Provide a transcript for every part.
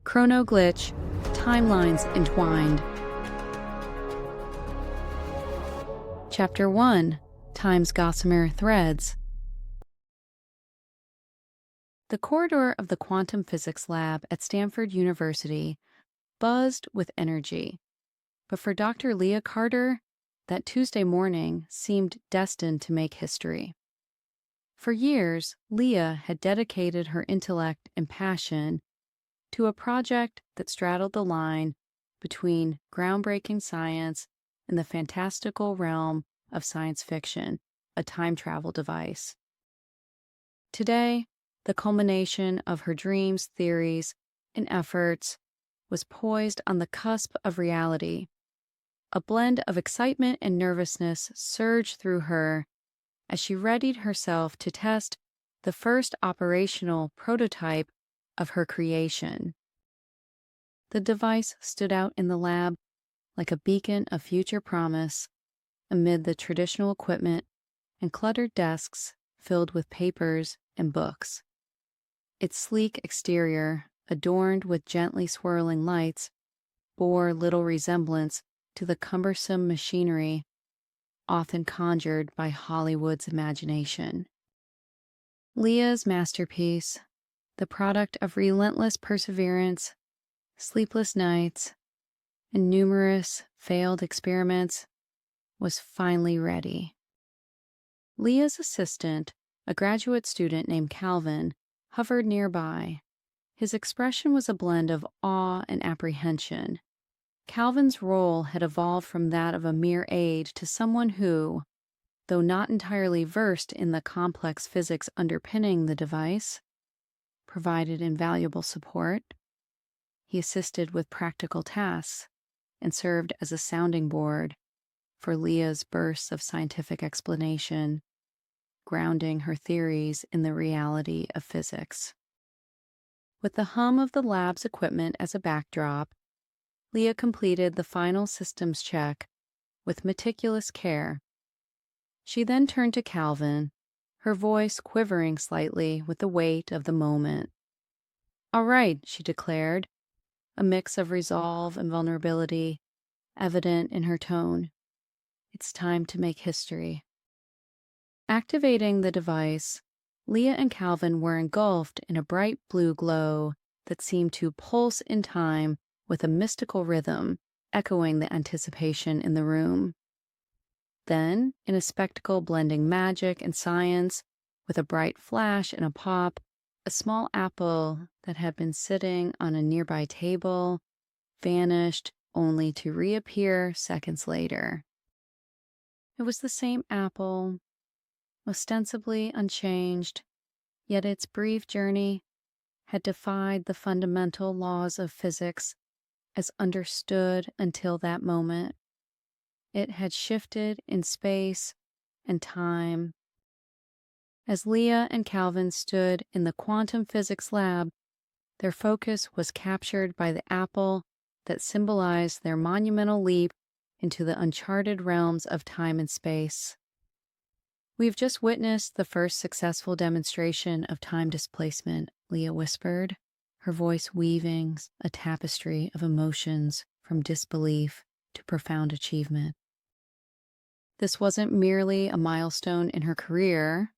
Chrono Glitch, Timelines Entwined. Chapter 1, Time's Gossamer Threads. The corridor of the quantum physics lab at Stanford University buzzed with energy. But for Dr. Leah Carter, that Tuesday morning seemed destined to make history. For years, Leah had dedicated her intellect and passion to a project that straddled the line between groundbreaking science and the fantastical realm of science fiction, a time travel device. Today, the culmination of her dreams, theories, and efforts was poised on the cusp of reality. A blend of excitement and nervousness surged through her as she readied herself to test the first operational prototype of her creation. The device stood out in the lab like a beacon of future promise amid the traditional equipment and cluttered desks filled with papers and books. Its sleek exterior, adorned with gently swirling lights, bore little resemblance to the cumbersome machinery often conjured by Hollywood's imagination. Leah's masterpiece, the product of relentless perseverance, sleepless nights, and numerous failed experiments, was finally ready. Leah's assistant, a graduate student named Calvin, hovered nearby. His expression was a blend of awe and apprehension. Calvin's role had evolved from that of a mere aide to someone who, though not entirely versed in the complex physics underpinning the device, provided invaluable support. He assisted with practical tasks and served as a sounding board for Leah's bursts of scientific explanation, grounding her theories in the reality of physics. With the hum of the lab's equipment as a backdrop, Leah completed the final systems check with meticulous care. She then turned to Calvin, her voice quivering slightly with the weight of the moment. "All right," she declared, a mix of resolve and vulnerability evident in her tone. "It's time to make history." Activating the device, Leah and Calvin were engulfed in a bright blue glow that seemed to pulse in time with a mystical rhythm, echoing the anticipation in the room. Then, in a spectacle blending magic and science, with a bright flash and a pop, a small apple that had been sitting on a nearby table vanished only to reappear seconds later. It was the same apple, ostensibly unchanged, yet its brief journey had defied the fundamental laws of physics as understood until that moment. It had shifted in space and time. As Leah and Calvin stood in the quantum physics lab, their focus was captured by the apple that symbolized their monumental leap into the uncharted realms of time and space. "We've just witnessed the first successful demonstration of time displacement," Leah whispered, her voice weaving a tapestry of emotions from disbelief to profound achievement. This wasn't merely a milestone in her career.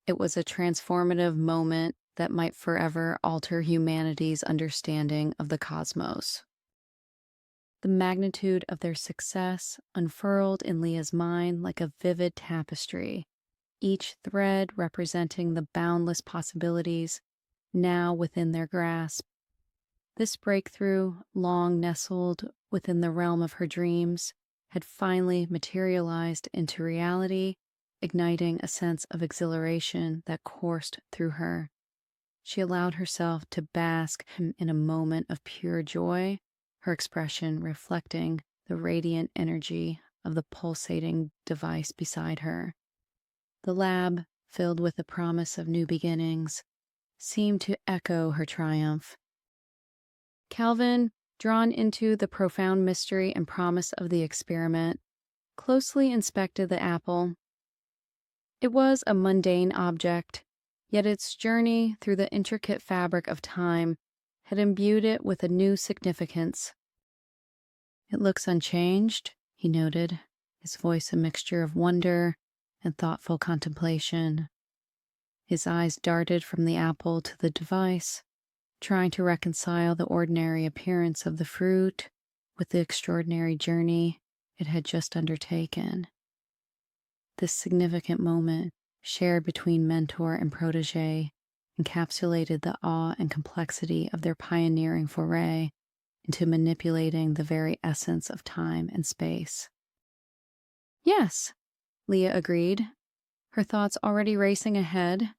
It was a transformative moment that might forever alter humanity's understanding of the cosmos. The magnitude of their success unfurled in Leah's mind like a vivid tapestry, each thread representing the boundless possibilities now within their grasp. This breakthrough, long nestled within the realm of her dreams, had finally materialized into reality, igniting a sense of exhilaration that coursed through her. She allowed herself to bask in a moment of pure joy, her expression reflecting the radiant energy of the pulsating device beside her. The lab, filled with the promise of new beginnings, seemed to echo her triumph. Calvin, drawn into the profound mystery and promise of the experiment, closely inspected the apple. It was a mundane object, yet its journey through the intricate fabric of time had imbued it with a new significance. "It looks unchanged," he noted, his voice a mixture of wonder and thoughtful contemplation. His eyes darted from the apple to the device, trying to reconcile the ordinary appearance of the fruit with the extraordinary journey it had just undertaken. This significant moment, shared between mentor and protege, encapsulated the awe and complexity of their pioneering foray into manipulating the very essence of time and space. "Yes," Leah agreed, her thoughts already racing ahead.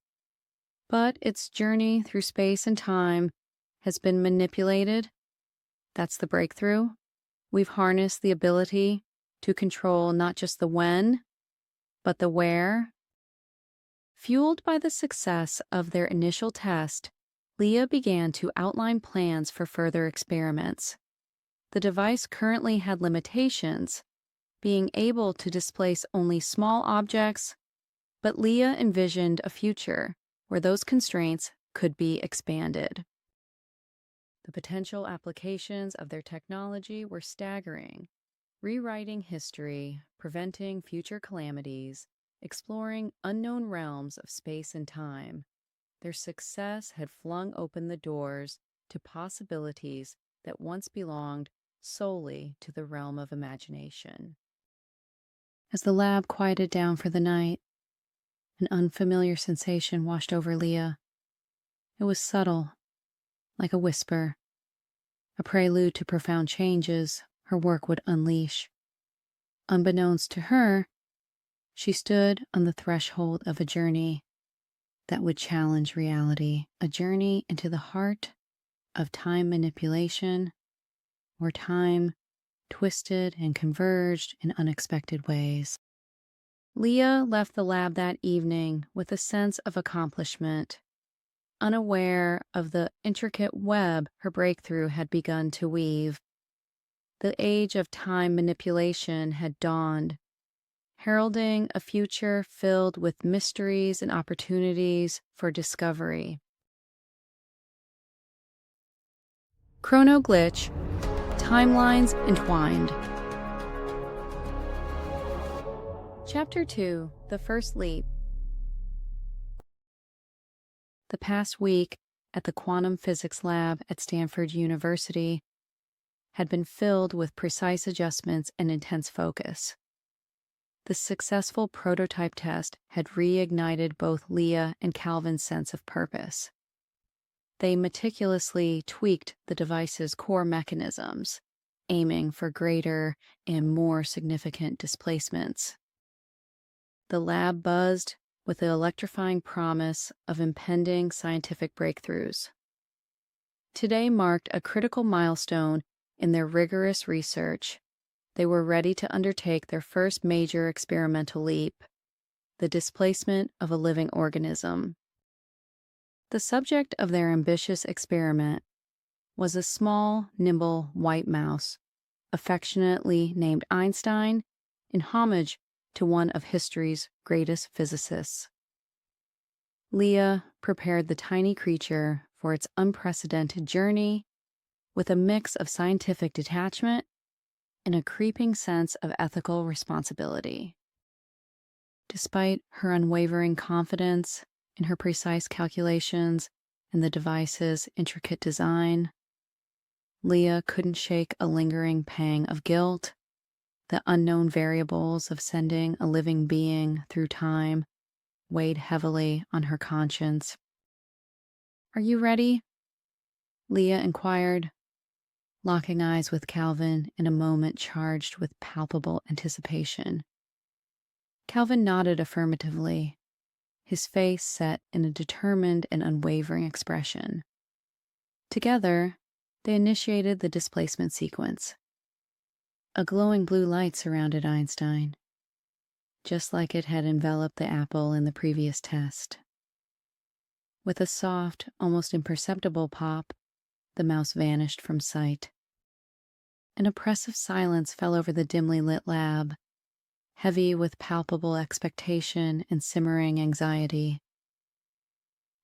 "But its journey through space and time has been manipulated. That's the breakthrough. We've harnessed the ability to control not just the when, but the where." Fueled by the success of their initial test, Leah began to outline plans for further experiments. The device currently had limitations, being able to displace only small objects, but Leah envisioned a future where those constraints could be expanded. The potential applications of their technology were staggering: rewriting history, preventing future calamities, exploring unknown realms of space and time. Their success had flung open the doors to possibilities that once belonged solely to the realm of imagination. As the lab quieted down for the night, an unfamiliar sensation washed over Leah. It was subtle, like a whisper, a prelude to profound changes her work would unleash. Unbeknownst to her, she stood on the threshold of a journey that would challenge reality, a journey into the heart of time manipulation, where time twisted and converged in unexpected ways. Leah left the lab that evening with a sense of accomplishment, unaware of the intricate web her breakthrough had begun to weave. The age of time manipulation had dawned, heralding a future filled with mysteries and opportunities for discovery. Chrono Glitch, Timelines Entwined. Chapter 2, The First Leap. The past week at the quantum physics lab at Stanford University had been filled with precise adjustments and intense focus. The successful prototype test had reignited both Leah and Calvin's sense of purpose. They meticulously tweaked the device's core mechanisms, aiming for greater and more significant displacements. The lab buzzed with the electrifying promise of impending scientific breakthroughs. Today marked a critical milestone in their rigorous research. They were ready to undertake their first major experimental leap, the displacement of a living organism. The subject of their ambitious experiment was a small, nimble white mouse, affectionately named Einstein, in homage to one of history's greatest physicists. Leah prepared the tiny creature for its unprecedented journey with a mix of scientific detachment and a creeping sense of ethical responsibility. Despite her unwavering confidence in her precise calculations and the device's intricate design, Leah couldn't shake a lingering pang of guilt. The unknown variables of sending a living being through time weighed heavily on her conscience. "Are you ready?" Leah inquired, locking eyes with Calvin in a moment charged with palpable anticipation. Calvin nodded affirmatively, his face set in a determined and unwavering expression. Together, they initiated the displacement sequence. A glowing blue light surrounded Einstein, just like it had enveloped the apple in the previous test. With a soft, almost imperceptible pop, the mouse vanished from sight. An oppressive silence fell over the dimly lit lab, heavy with palpable expectation and simmering anxiety.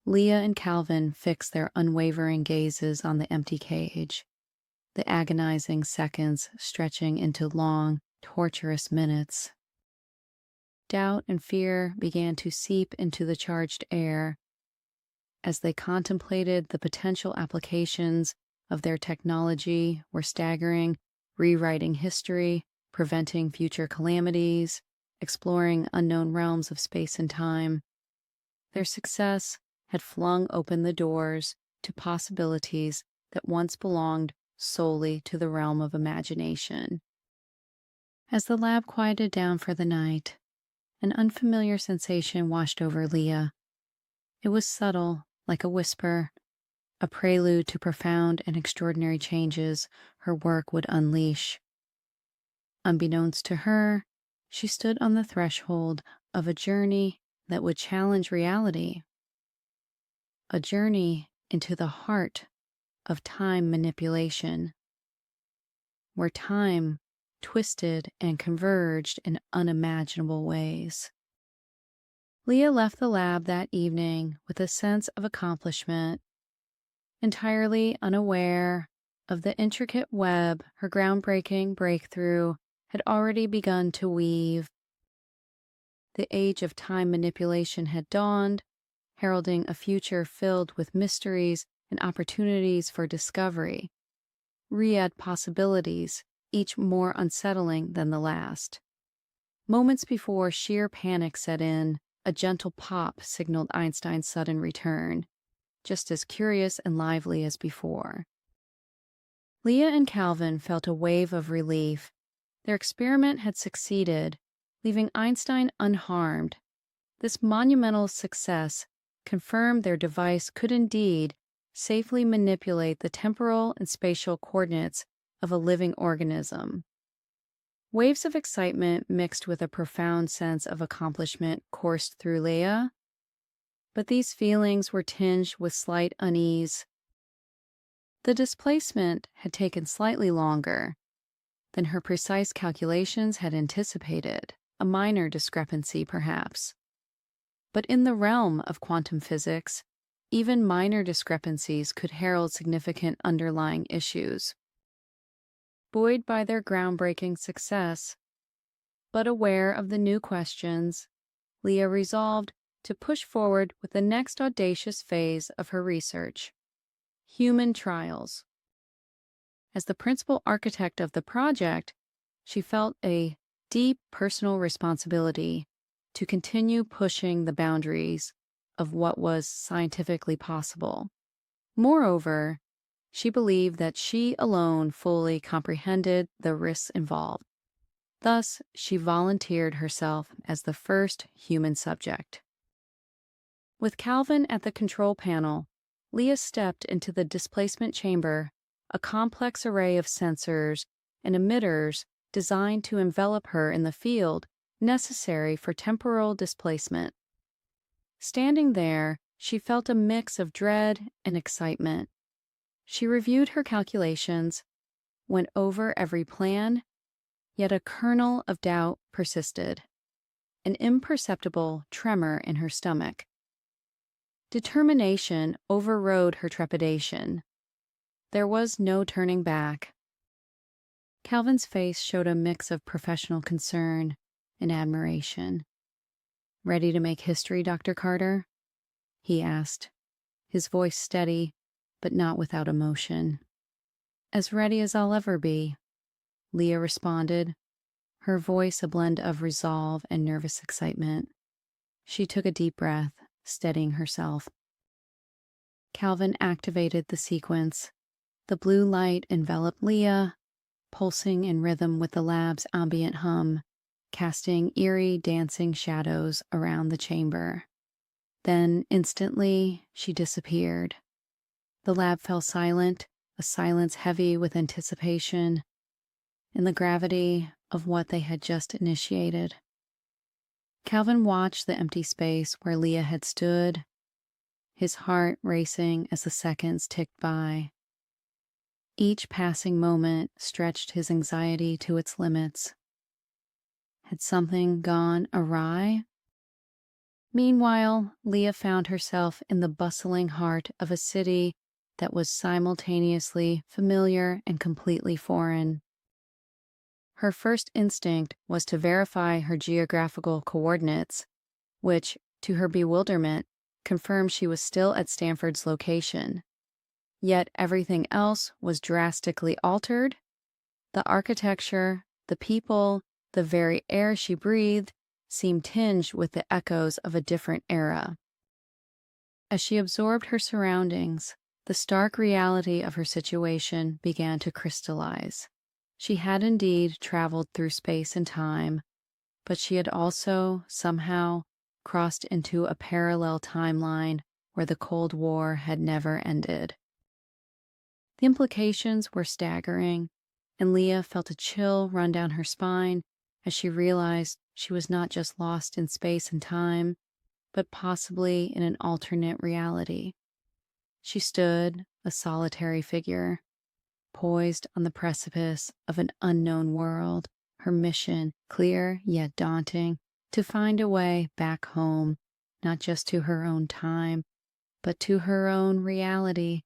Leah and Calvin fixed their unwavering gazes on the empty cage, the agonizing seconds stretching into long, torturous minutes. Doubt and fear began to seep into the charged air as they contemplated the potential applications of their technology were staggering, rewriting history, preventing future calamities, exploring unknown realms of space and time. Their success had flung open the doors to possibilities that once belonged solely to the realm of imagination. As the lab quieted down for the night, an unfamiliar sensation washed over Leah. It was subtle, like a whisper, a prelude to profound and extraordinary changes her work would unleash. Unbeknownst to her, she stood on the threshold of a journey that would challenge reality, a journey into the heart of time manipulation, where time twisted and converged in unimaginable ways. Leah left the lab that evening with a sense of accomplishment, entirely unaware of the intricate web her groundbreaking breakthrough had already begun to weave. The age of time manipulation had dawned, heralding a future filled with mysteries and opportunities for discovery, myriad possibilities, each more unsettling than the last. Moments before sheer panic set in, a gentle pop signaled Einstein's sudden return, just as curious and lively as before. Leah and Calvin felt a wave of relief. Their experiment had succeeded, leaving Einstein unharmed. This monumental success confirmed their device could indeed safely manipulate the temporal and spatial coordinates of a living organism. Waves of excitement mixed with a profound sense of accomplishment coursed through Leah, but these feelings were tinged with slight unease. The displacement had taken slightly longer than her precise calculations had anticipated, a minor discrepancy perhaps. But in the realm of quantum physics, even minor discrepancies could herald significant underlying issues. Buoyed by their groundbreaking success, but aware of the new questions, Leah resolved to push forward with the next audacious phase of her research: human trials. As the principal architect of the project, she felt a deep personal responsibility to continue pushing the boundaries of what was scientifically possible. Moreover, she believed that she alone fully comprehended the risks involved. Thus, she volunteered herself as the first human subject. With Calvin at the control panel, Leah stepped into the displacement chamber, a complex array of sensors and emitters designed to envelop her in the field necessary for temporal displacement. Standing there, she felt a mix of dread and excitement. She reviewed her calculations, went over every plan, yet a kernel of doubt persisted, an imperceptible tremor in her stomach. Determination overrode her trepidation. There was no turning back. Calvin's face showed a mix of professional concern and admiration. "Ready to make history, Dr. Carter?" he asked, his voice steady, but not without emotion. "As ready as I'll ever be," Leah responded, her voice a blend of resolve and nervous excitement. She took a deep breath, steadying herself. Calvin activated the sequence. The blue light enveloped Leah, pulsing in rhythm with the lab's ambient hum, casting eerie dancing shadows around the chamber. Then, instantly, she disappeared. The lab fell silent, a silence heavy with anticipation, in the gravity of what they had just initiated. Calvin watched the empty space where Leah had stood, his heart racing as the seconds ticked by. Each passing moment stretched his anxiety to its limits. Had something gone awry? Meanwhile, Leah found herself in the bustling heart of a city that was simultaneously familiar and completely foreign. Her first instinct was to verify her geographical coordinates, which, to her bewilderment, confirmed she was still at Stanford's location. Yet everything else was drastically altered. The architecture, the people, the very air she breathed seemed tinged with the echoes of a different era. As she absorbed her surroundings, the stark reality of her situation began to crystallize. She had indeed traveled through space and time, but she had also, somehow, crossed into a parallel timeline where the Cold War had never ended. The implications were staggering, and Leah felt a chill run down her spine as she realized she was not just lost in space and time, but possibly in an alternate reality. She stood, a solitary figure, poised on the precipice of an unknown world, her mission, clear yet daunting, to find a way back home, not just to her own time, but to her own reality.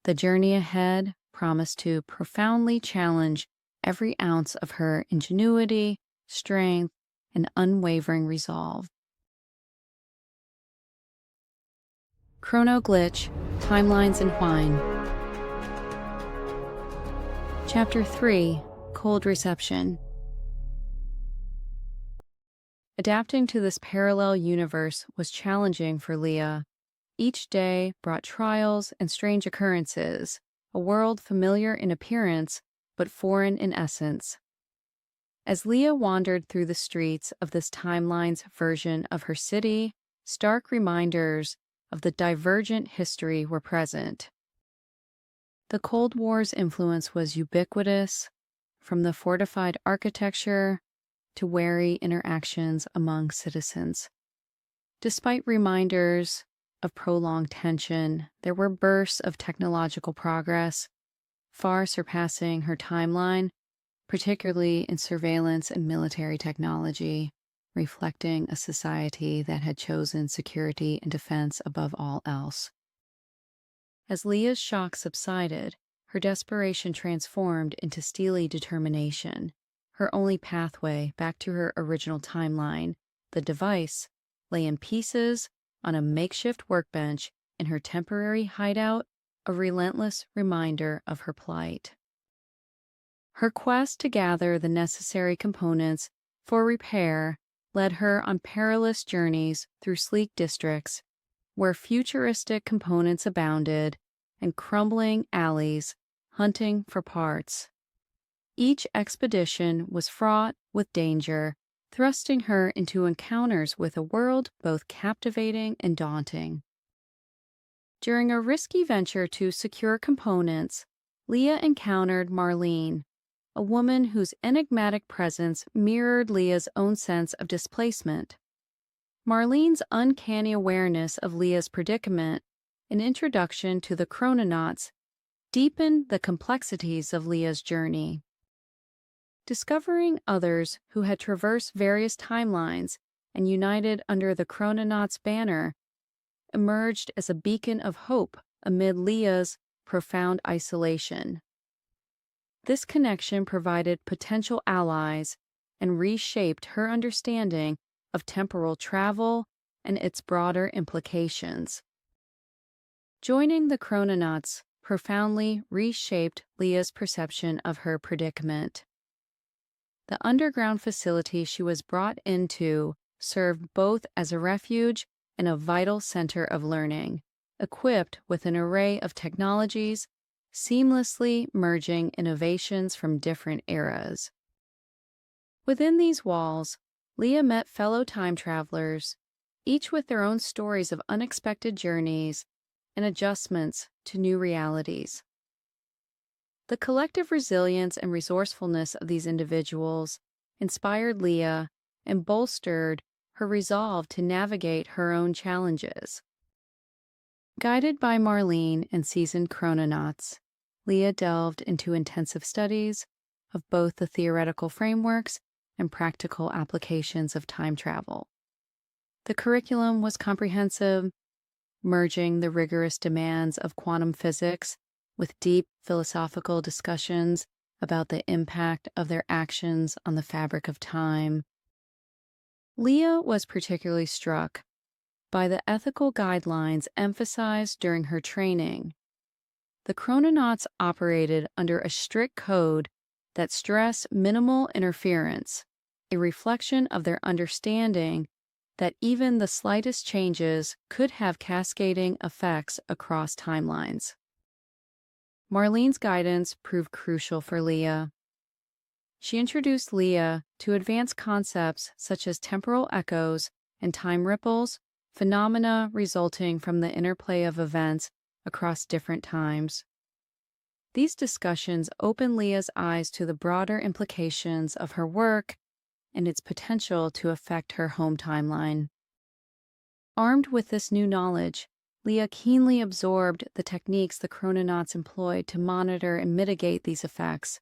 The journey ahead promised to profoundly challenge every ounce of her ingenuity, strength, and unwavering resolve. Chrono Glitch, Timelines Entwined. Chapter 3, Cold Reception. Adapting to this parallel universe was challenging for Leah. Each day brought trials and strange occurrences, a world familiar in appearance but foreign in essence. As Leah wandered through the streets of this timeline's version of her city, stark reminders of the divergent history were present. The Cold War's influence was ubiquitous, from the fortified architecture to wary interactions among citizens. Despite reminders of prolonged tension, there were bursts of technological progress, far surpassing her timeline, particularly in surveillance and military technology, reflecting a society that had chosen security and defense above all else. As Leah's shock subsided, her desperation transformed into steely determination. Her only pathway back to her original timeline, the device, lay in pieces on a makeshift workbench in her temporary hideout, a relentless reminder of her plight. Her quest to gather the necessary components for repair led her on perilous journeys through sleek districts where futuristic components abounded and crumbling alleys hunting for parts. Each expedition was fraught with danger, thrusting her into encounters with a world both captivating and daunting. During a risky venture to secure components, Leah encountered Marlene, a woman whose enigmatic presence mirrored Leah's own sense of displacement. Marlene's uncanny awareness of Leah's predicament, an introduction to the chrononauts, deepened the complexities of Leah's journey. Discovering others who had traversed various timelines and united under the chrononauts' banner emerged as a beacon of hope amid Leah's profound isolation. This connection provided potential allies and reshaped her understanding of temporal travel and its broader implications. Joining the chrononauts profoundly reshaped Leah's perception of her predicament. The underground facility she was brought into served both as a refuge and a vital center of learning, equipped with an array of technologies seamlessly merging innovations from different eras. Within these walls, Leah met fellow time travelers, each with their own stories of unexpected journeys and adjustments to new realities. The collective resilience and resourcefulness of these individuals inspired Leah and bolstered her resolve to navigate her own challenges. Guided by Marlene and seasoned chrononauts, Leah delved into intensive studies of both the theoretical frameworks and practical applications of time travel. The curriculum was comprehensive, merging the rigorous demands of quantum physics with deep philosophical discussions about the impact of their actions on the fabric of time. Leah was particularly struck by the ethical guidelines emphasized during her training. The chrononauts operated under a strict code that stressed minimal interference, a reflection of their understanding that even the slightest changes could have cascading effects across timelines. Marlene's guidance proved crucial for Leah. She introduced Leah to advanced concepts such as temporal echoes and time ripples, phenomena resulting from the interplay of events across different times. These discussions opened Leah's eyes to the broader implications of her work and its potential to affect her home timeline. Armed with this new knowledge, Leah keenly absorbed the techniques the chrononauts employed to monitor and mitigate these effects,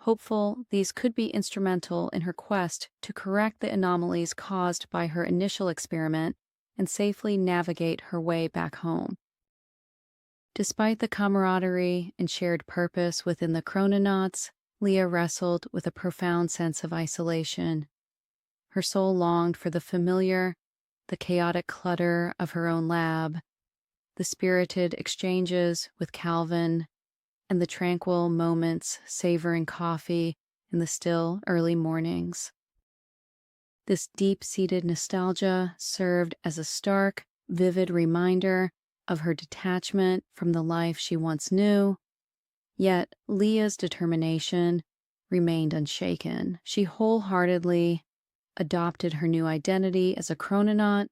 hopeful these could be instrumental in her quest to correct the anomalies caused by her initial experiment and safely navigate her way back home. Despite the camaraderie and shared purpose within the chrononauts, Leah wrestled with a profound sense of isolation. Her soul longed for the familiar, the chaotic clutter of her own lab, the spirited exchanges with Calvin, and the tranquil moments savoring coffee in the still early mornings. This deep-seated nostalgia served as a stark, vivid reminder of her detachment from the life she once knew. Yet Leah's determination remained unshaken. She wholeheartedly adopted her new identity as a chrononaut,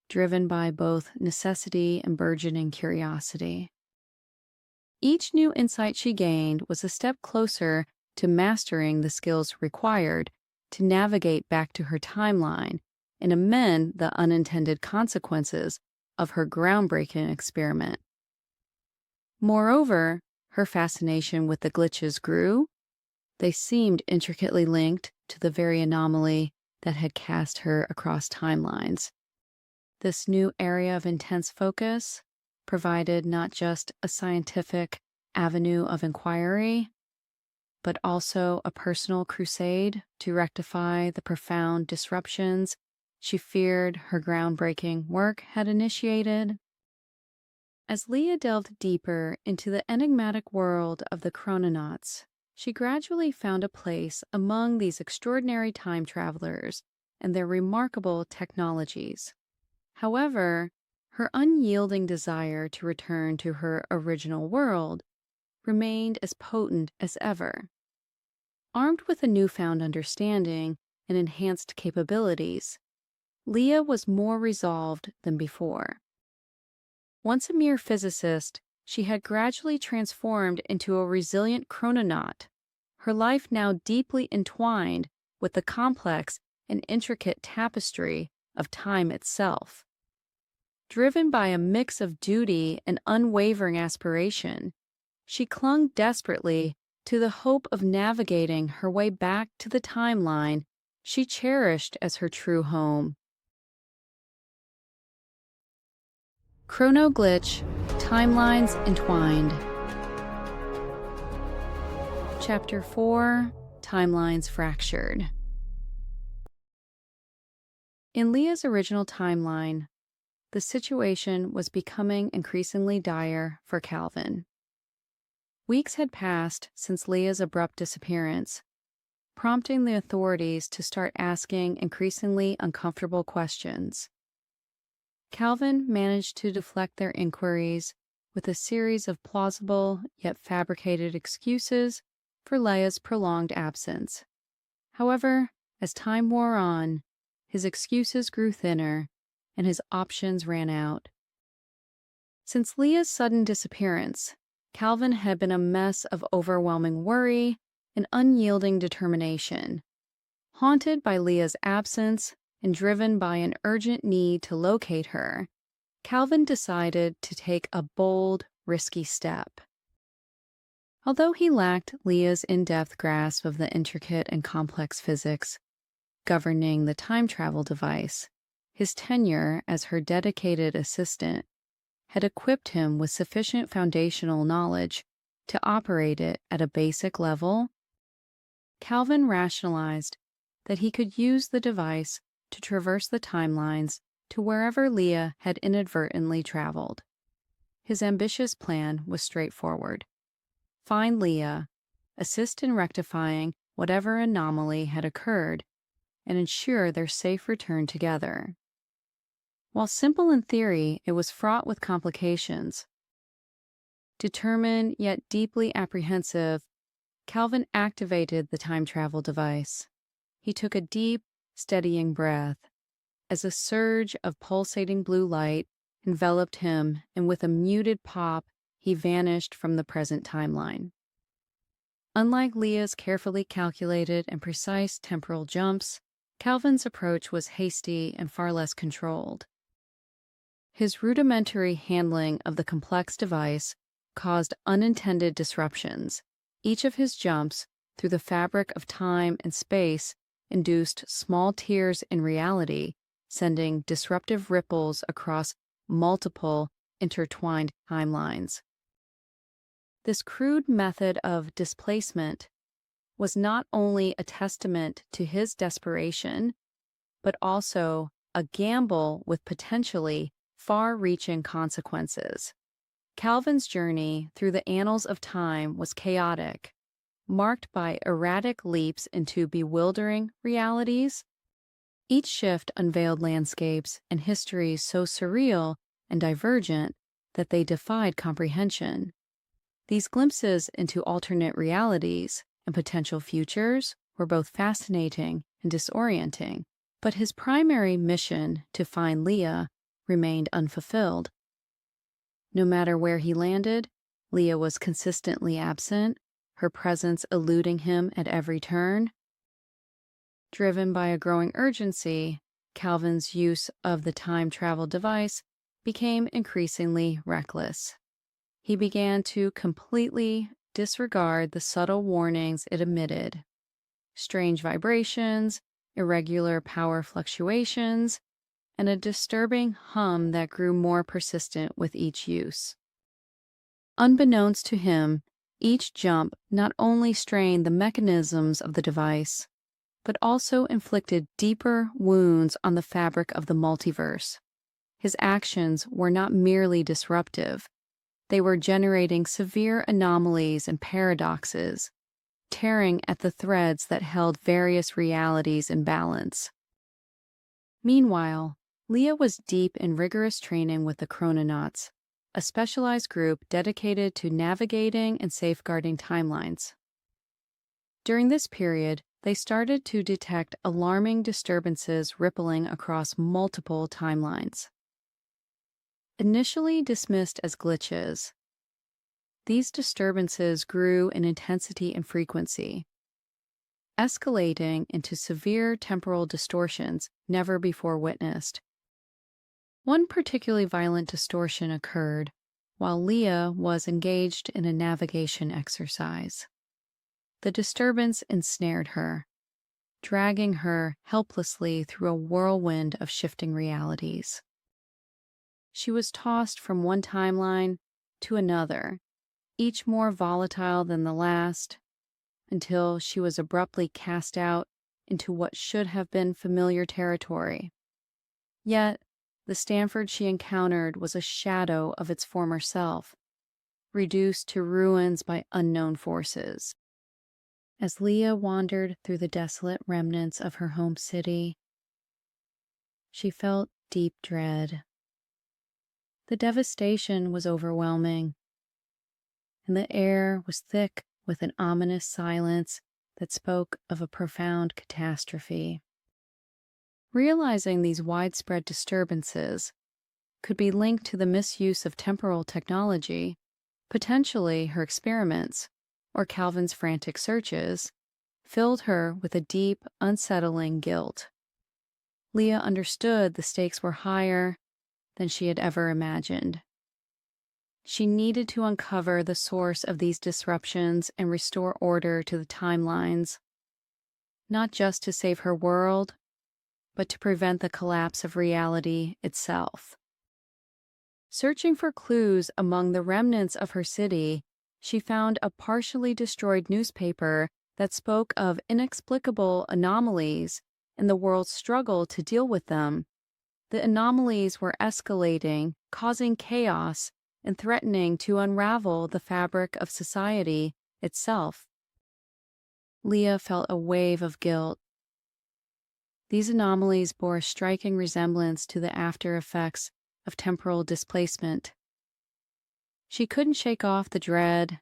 driven by both necessity and burgeoning curiosity. Each new insight she gained was a step closer to mastering the skills required to navigate back to her timeline and amend the unintended consequences of her groundbreaking experiment. Moreover, her fascination with the glitches grew. They seemed intricately linked to the very anomaly that had cast her across timelines. This new area of intense focus provided not just a scientific avenue of inquiry, but also a personal crusade to rectify the profound disruptions she feared her groundbreaking work had initiated. As Leah delved deeper into the enigmatic world of the chrononauts, she gradually found a place among these extraordinary time travelers and their remarkable technologies. However, her unyielding desire to return to her original world remained as potent as ever. Armed with a newfound understanding and enhanced capabilities, Leah was more resolved than before. Once a mere physicist, she had gradually transformed into a resilient chrononaut, her life now deeply entwined with the complex and intricate tapestry of time itself. Driven by a mix of duty and unwavering aspiration, she clung desperately to the hope of navigating her way back to the timeline she cherished as her true home. Chrono Glitch, Timelines Entwined. Chapter 4, Timelines Fractured. In Leah's original timeline, the situation was becoming increasingly dire for Calvin. Weeks had passed since Leah's abrupt disappearance, prompting the authorities to start asking increasingly uncomfortable questions. Calvin managed to deflect their inquiries with a series of plausible yet fabricated excuses for Leah's prolonged absence. However, as time wore on, his excuses grew thinner and his options ran out. Since Leah's sudden disappearance, Calvin had been a mess of overwhelming worry and unyielding determination. Haunted by Leah's absence and driven by an urgent need to locate her, Calvin decided to take a bold, risky step. Although he lacked Leah's in-depth grasp of the intricate and complex physics governing the time travel device, His tenure as her dedicated assistant had equipped him with sufficient foundational knowledge to operate it at a basic level. Calvin rationalized that he could use the device to traverse the timelines to wherever Leah had inadvertently traveled. His ambitious plan was straightforward. Find Leah, assist in rectifying whatever anomaly had occurred, and ensure their safe return together. While simple in theory, it was fraught with complications. Determined yet deeply apprehensive, Calvin activated the time travel device. He took a deep, steadying breath as a surge of pulsating blue light enveloped him, and with a muted pop, he vanished from the present timeline. Unlike Leah's carefully calculated and precise temporal jumps, Calvin's approach was hasty and far less controlled. His rudimentary handling of the complex device caused unintended disruptions. Each of his jumps through the fabric of time and space induced small tears in reality, sending disruptive ripples across multiple intertwined timelines. This crude method of displacement was not only a testament to his desperation, but also a gamble with potentially far-reaching consequences. Calvin's journey through the annals of time was chaotic, marked by erratic leaps into bewildering realities. Each shift unveiled landscapes and histories so surreal and divergent that they defied comprehension. These glimpses into alternate realities and potential futures were both fascinating and disorienting, but his primary mission to find Leah remained unfulfilled. No matter where he landed, Leah was consistently absent, her presence eluding him at every turn. Driven by a growing urgency, Calvin's use of the time travel device became increasingly reckless. He began to completely disregard the subtle warnings it emitted. Strange vibrations, irregular power fluctuations, and a disturbing hum that grew more persistent with each use. Unbeknownst to him, each jump not only strained the mechanisms of the device, but also inflicted deeper wounds on the fabric of the multiverse. His actions were not merely disruptive, they were generating severe anomalies and paradoxes, tearing at the threads that held various realities in balance. Meanwhile, Leah was deep in rigorous training with the Chrononauts, a specialized group dedicated to navigating and safeguarding timelines. During this period, they started to detect alarming disturbances rippling across multiple timelines. Initially dismissed as glitches, these disturbances grew in intensity and frequency, escalating into severe temporal distortions never before witnessed. One particularly violent distortion occurred while Leah was engaged in a navigation exercise. The disturbance ensnared her, dragging her helplessly through a whirlwind of shifting realities. She was tossed from one timeline to another, each more volatile than the last, until she was abruptly cast out into what should have been familiar territory. Yet, the Stanford she encountered was a shadow of its former self, reduced to ruins by unknown forces. As Leah wandered through the desolate remnants of her home city, she felt deep dread. The devastation was overwhelming, and the air was thick with an ominous silence that spoke of a profound catastrophe. Realizing these widespread disturbances could be linked to the misuse of temporal technology, potentially her experiments, or Calvin's frantic searches, filled her with a deep, unsettling guilt. Leah understood the stakes were higher than she had ever imagined. She needed to uncover the source of these disruptions and restore order to the timelines, not just to save her world, but to prevent the collapse of reality itself. Searching for clues among the remnants of her city, she found a partially destroyed newspaper that spoke of inexplicable anomalies and the world's struggle to deal with them. The anomalies were escalating, causing chaos, and threatening to unravel the fabric of society itself. Leah felt a wave of guilt. These anomalies bore a striking resemblance to the after effects of temporal displacement. She couldn't shake off the dread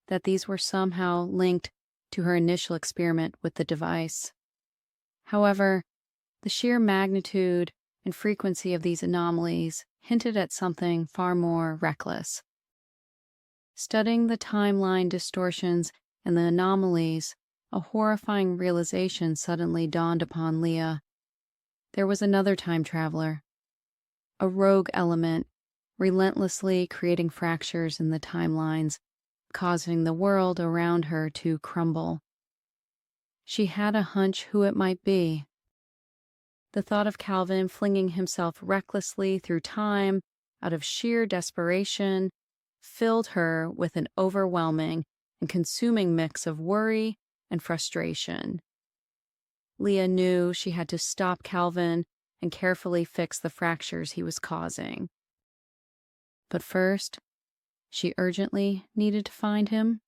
that these were somehow linked to her initial experiment with the device. However, the sheer magnitude and frequency of these anomalies hinted at something far more reckless. Studying the timeline distortions and the anomalies, a horrifying realization suddenly dawned upon Leah. There was another time traveler, a rogue element, relentlessly creating fractures in the timelines, causing the world around her to crumble. She had a hunch who it might be. The thought of Calvin flinging himself recklessly through time out of sheer desperation filled her with an overwhelming and consuming mix of worry and frustration. Leah knew she had to stop Calvin and carefully fix the fractures he was causing. But first, she urgently needed to find him.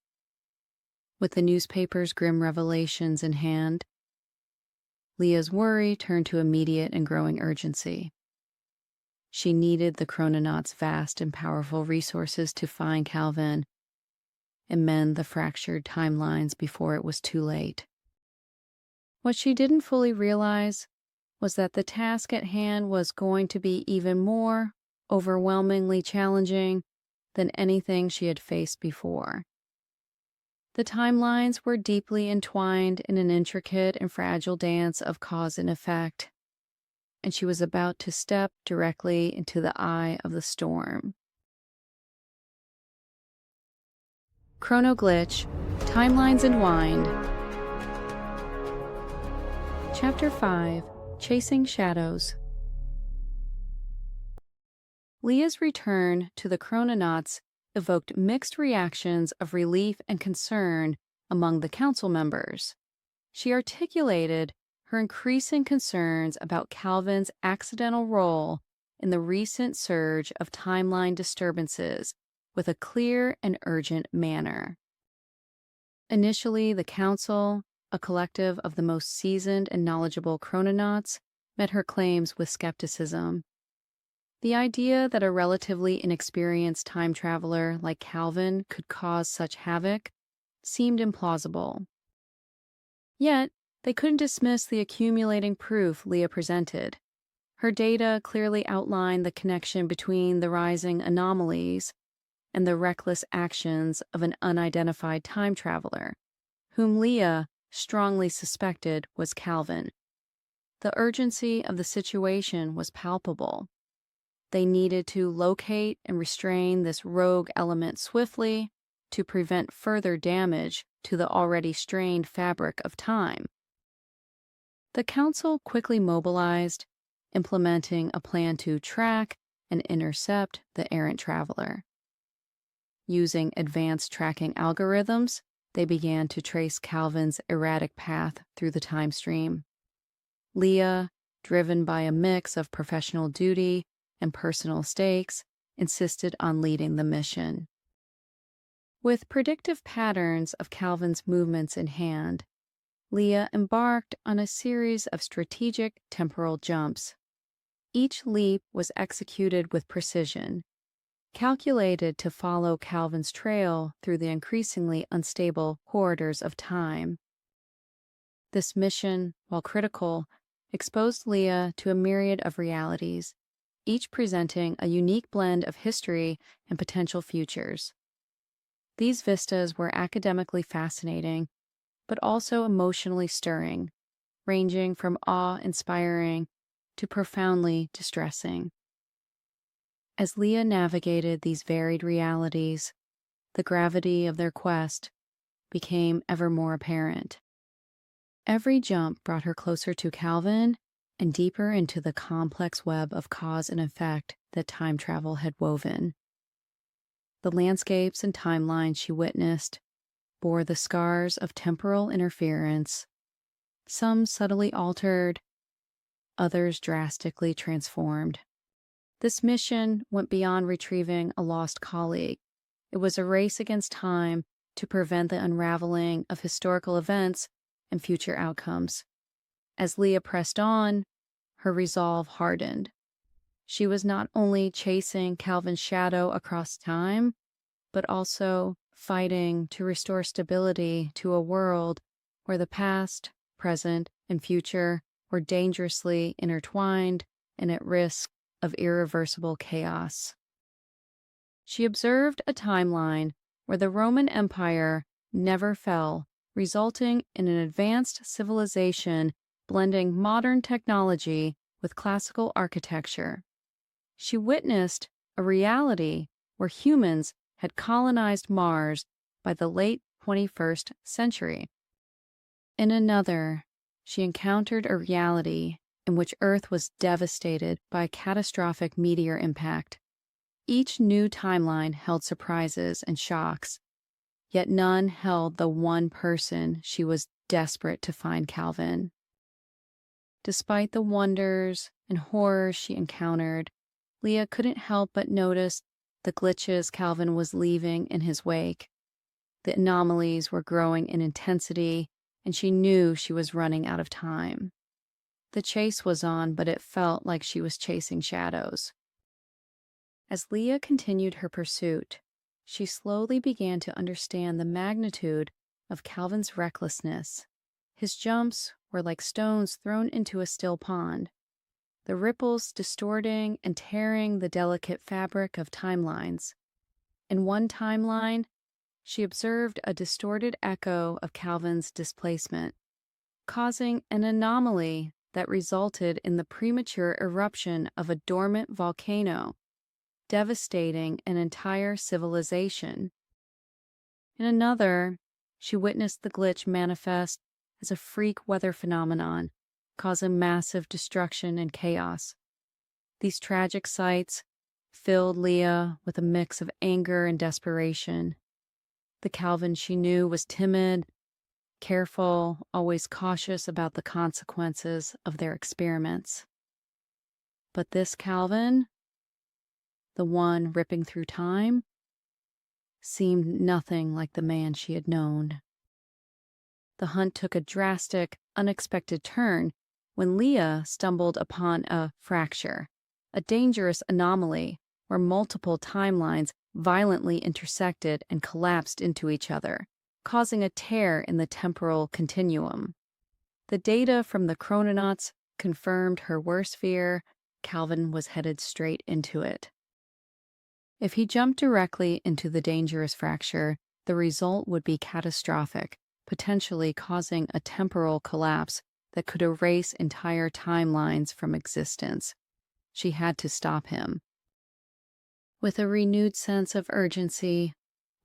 With the newspaper's grim revelations in hand, Leah's worry turned to immediate and growing urgency. She needed the chrononauts' vast and powerful resources to find Calvin and mend the fractured timelines before it was too late. What she didn't fully realize was that the task at hand was going to be even more overwhelmingly challenging than anything she had faced before. The timelines were deeply entwined in an intricate and fragile dance of cause and effect, and she was about to step directly into the eye of the storm. Chrono Glitch, Timelines Entwined. Chapter 5, Chasing Shadows. Leah's return to the chrononauts evoked mixed reactions of relief and concern among the council members. She articulated her increasing concerns about Calvin's accidental role in the recent surge of timeline disturbances with a clear and urgent manner. Initially, the council, a collective of the most seasoned and knowledgeable chrononauts, met her claims with skepticism. The idea that a relatively inexperienced time traveler like Calvin could cause such havoc seemed implausible. Yet, they couldn't dismiss the accumulating proof Leah presented. Her data clearly outlined the connection between the rising anomalies and the reckless actions of an unidentified time traveler, whom Leah strongly suspected was Calvin. The urgency of the situation was palpable. They needed to locate and restrain this rogue element swiftly to prevent further damage to the already strained fabric of time. The council quickly mobilized, implementing a plan to track and intercept the errant traveler. Using advanced tracking algorithms, they began to trace Calvin's erratic path through the time stream. Leah, driven by a mix of professional duty and personal stakes, insisted on leading the mission. With predictive patterns of Calvin's movements in hand, Leah embarked on a series of strategic temporal jumps. Each leap was executed with precision, calculated to follow Calvin's trail through the increasingly unstable corridors of time. This mission, while critical, exposed Leah to a myriad of realities, each presenting a unique blend of history and potential futures. These vistas were academically fascinating, but also emotionally stirring, ranging from awe-inspiring to profoundly distressing. As Leah navigated these varied realities, the gravity of their quest became ever more apparent. Every jump brought her closer to Calvin and deeper into the complex web of cause and effect that time travel had woven. The landscapes and timelines she witnessed bore the scars of temporal interference, some subtly altered, others drastically transformed. This mission went beyond retrieving a lost colleague. It was a race against time to prevent the unraveling of historical events and future outcomes. As Leah pressed on, her resolve hardened. She was not only chasing Calvin's shadow across time, but also fighting to restore stability to a world where the past, present, and future were dangerously intertwined and at risk of irreversible chaos. She observed a timeline where the Roman Empire never fell, resulting in an advanced civilization blending modern technology with classical architecture. She witnessed a reality where humans had colonized Mars by the late 21st century. In another, she encountered a reality in which Earth was devastated by a catastrophic meteor impact. Each new timeline held surprises and shocks, yet none held the one person she was desperate to find Calvin. Despite the wonders and horrors she encountered, Leah couldn't help but notice the glitches Calvin was leaving in his wake. The anomalies were growing in intensity, and she knew she was running out of time. The chase was on, but it felt like she was chasing shadows. As Leah continued her pursuit, she slowly began to understand the magnitude of Calvin's recklessness. His jumps were like stones thrown into a still pond, the ripples distorting and tearing the delicate fabric of timelines. In one timeline, she observed a distorted echo of Calvin's displacement, causing an anomaly that resulted in the premature eruption of a dormant volcano, devastating an entire civilization. In another, she witnessed the glitch manifest as a freak weather phenomenon, causing massive destruction and chaos. These tragic sights filled Leah with a mix of anger and desperation. The Calvin she knew was timid, careful, always cautious about the consequences of their experiments. But this Calvin, the one ripping through time, seemed nothing like the man she had known. The hunt took a drastic, unexpected turn when Leah stumbled upon a fracture, a dangerous anomaly where multiple timelines violently intersected and collapsed into each other, causing a tear in the temporal continuum. The data from the chrononauts confirmed her worst fear. Calvin was headed straight into it. If he jumped directly into the dangerous fracture, the result would be catastrophic, potentially causing a temporal collapse that could erase entire timelines from existence. She had to stop him. With a renewed sense of urgency,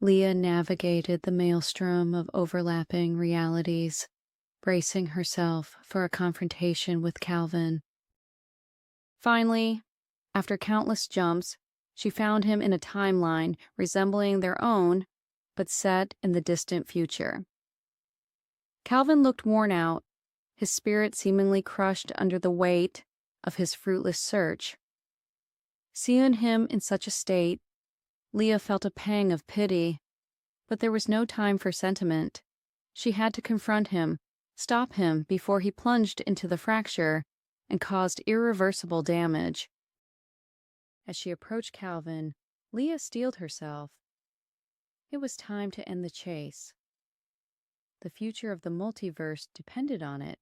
Leah navigated the maelstrom of overlapping realities, bracing herself for a confrontation with Calvin. Finally, after countless jumps, she found him in a timeline resembling their own, but set in the distant future. Calvin looked worn out, his spirit seemingly crushed under the weight of his fruitless search. Seeing him in such a state, Leah felt a pang of pity, but there was no time for sentiment. She had to confront him, stop him before he plunged into the fracture and caused irreversible damage. As she approached Calvin, Leah steeled herself. It was time to end the chase. The future of the multiverse depended on it.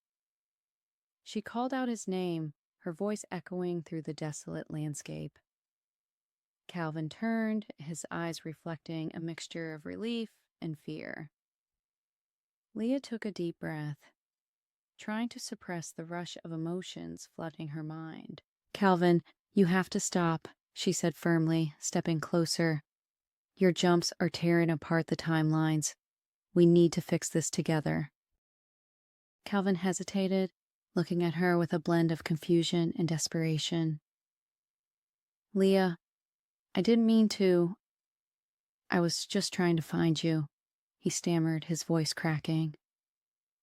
She called out his name, her voice echoing through the desolate landscape. Calvin turned, his eyes reflecting a mixture of relief and fear. Leah took a deep breath, trying to suppress the rush of emotions flooding her mind. "Calvin, you have to stop," she said firmly, stepping closer. "Your jumps are tearing apart the timelines. We need to fix this together." Calvin hesitated, looking at her with a blend of confusion and desperation. "Leah, I didn't mean to. I was just trying to find you," he stammered, his voice cracking.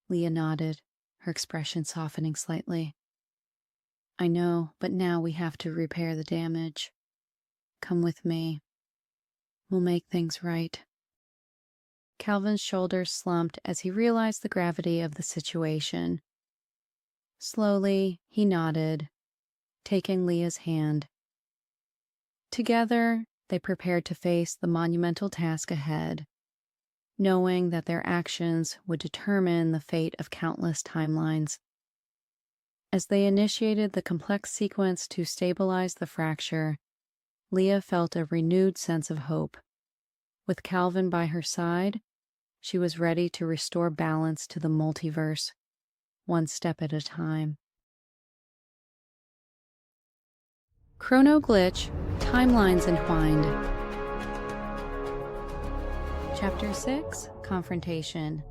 Leah nodded, her expression softening slightly. "I know, but now we have to repair the damage. Come with me. We'll make things right." Calvin's shoulders slumped as he realized the gravity of the situation. Slowly, he nodded, taking Leah's hand. Together, they prepared to face the monumental task ahead, knowing that their actions would determine the fate of countless timelines. As they initiated the complex sequence to stabilize the fracture, Leah felt a renewed sense of hope. With Calvin by her side, she was ready to restore balance to the multiverse, one step at a time. Chrono Glitch, Timelines Entwined. Chapter 6, Confrontation.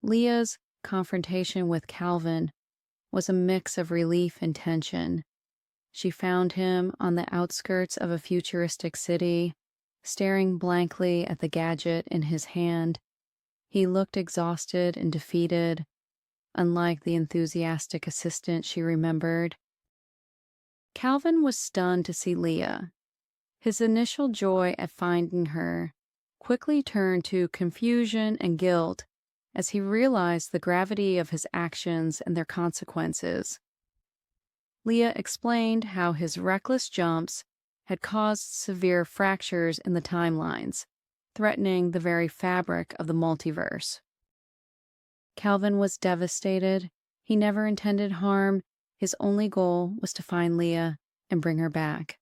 Leah's confrontation with Calvin was a mix of relief and tension. She found him on the outskirts of a futuristic city, staring blankly at the gadget in his hand. He looked exhausted and defeated, unlike the enthusiastic assistant she remembered. Calvin was stunned to see Leah. His initial joy at finding her quickly turned to confusion and guilt as he realized the gravity of his actions and their consequences. Leah explained how his reckless jumps had caused severe fractures in the timelines, threatening the very fabric of the multiverse. Calvin was devastated. He never intended harm. His only goal was to find Leah and bring her back.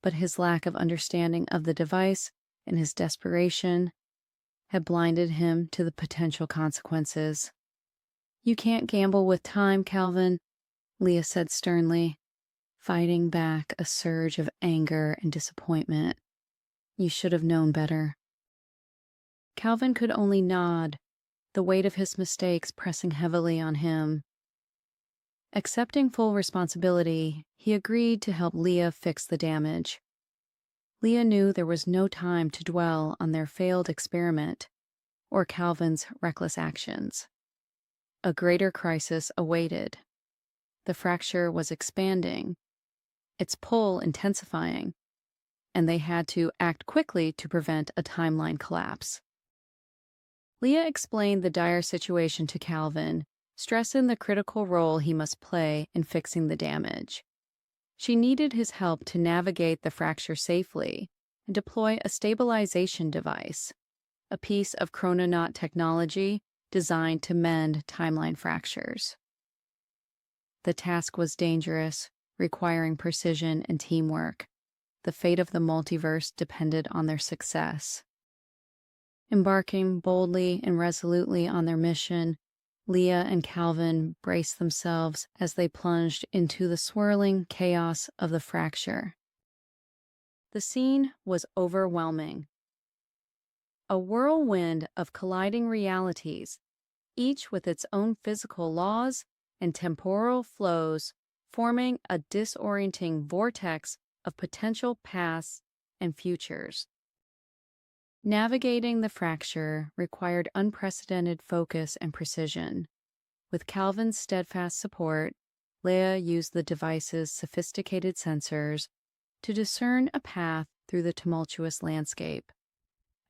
But his lack of understanding of the device and his desperation had blinded him to the potential consequences. "You can't gamble with time, Calvin," Leah said sternly, fighting back a surge of anger and disappointment. "You should have known better." Calvin could only nod, the weight of his mistakes pressing heavily on him. Accepting full responsibility, he agreed to help Leah fix the damage. Leah knew there was no time to dwell on their failed experiment or Calvin's reckless actions. A greater crisis awaited. The fracture was expanding, its pull intensifying, and they had to act quickly to prevent a timeline collapse. Leah explained the dire situation to Calvin, stressing the critical role he must play in fixing the damage. She needed his help to navigate the fracture safely and deploy a stabilization device, a piece of chrononaut technology designed to mend timeline fractures. The task was dangerous, requiring precision and teamwork. The fate of the multiverse depended on their success. Embarking boldly and resolutely on their mission, Leah and Calvin braced themselves as they plunged into the swirling chaos of the fracture. The scene was overwhelming. A whirlwind of colliding realities, each with its own physical laws and temporal flows, forming a disorienting vortex of potential pasts and futures. Navigating the fracture required unprecedented focus and precision. With Calvin's steadfast support, Leah used the device's sophisticated sensors to discern a path through the tumultuous landscape.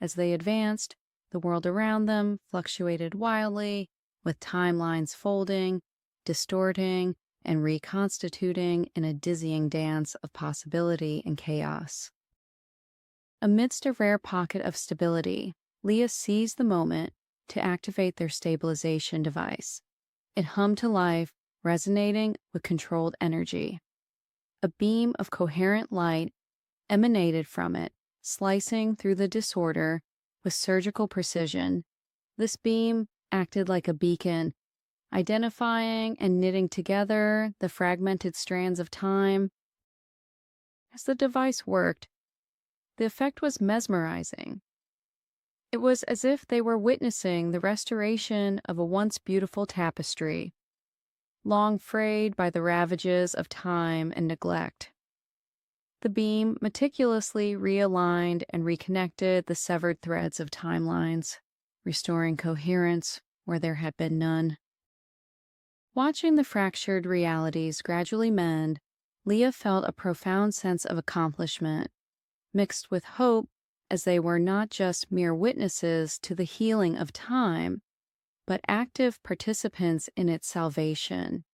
As they advanced, the world around them fluctuated wildly, with timelines folding, distorting, and reconstituting in a dizzying dance of possibility and chaos. Amidst a rare pocket of stability, Leah seized the moment to activate their stabilization device. It hummed to life, resonating with controlled energy. A beam of coherent light emanated from it, slicing through the disorder with surgical precision. This beam acted like a beacon, identifying and knitting together the fragmented strands of time. As the device worked, the effect was mesmerizing. It was as if they were witnessing the restoration of a once beautiful tapestry, long frayed by the ravages of time and neglect. The beam meticulously realigned and reconnected the severed threads of timelines, restoring coherence where there had been none. Watching the fractured realities gradually mend, Leah felt a profound sense of accomplishment, mixed with hope, as they were not just mere witnesses to the healing of time, but active participants in its salvation.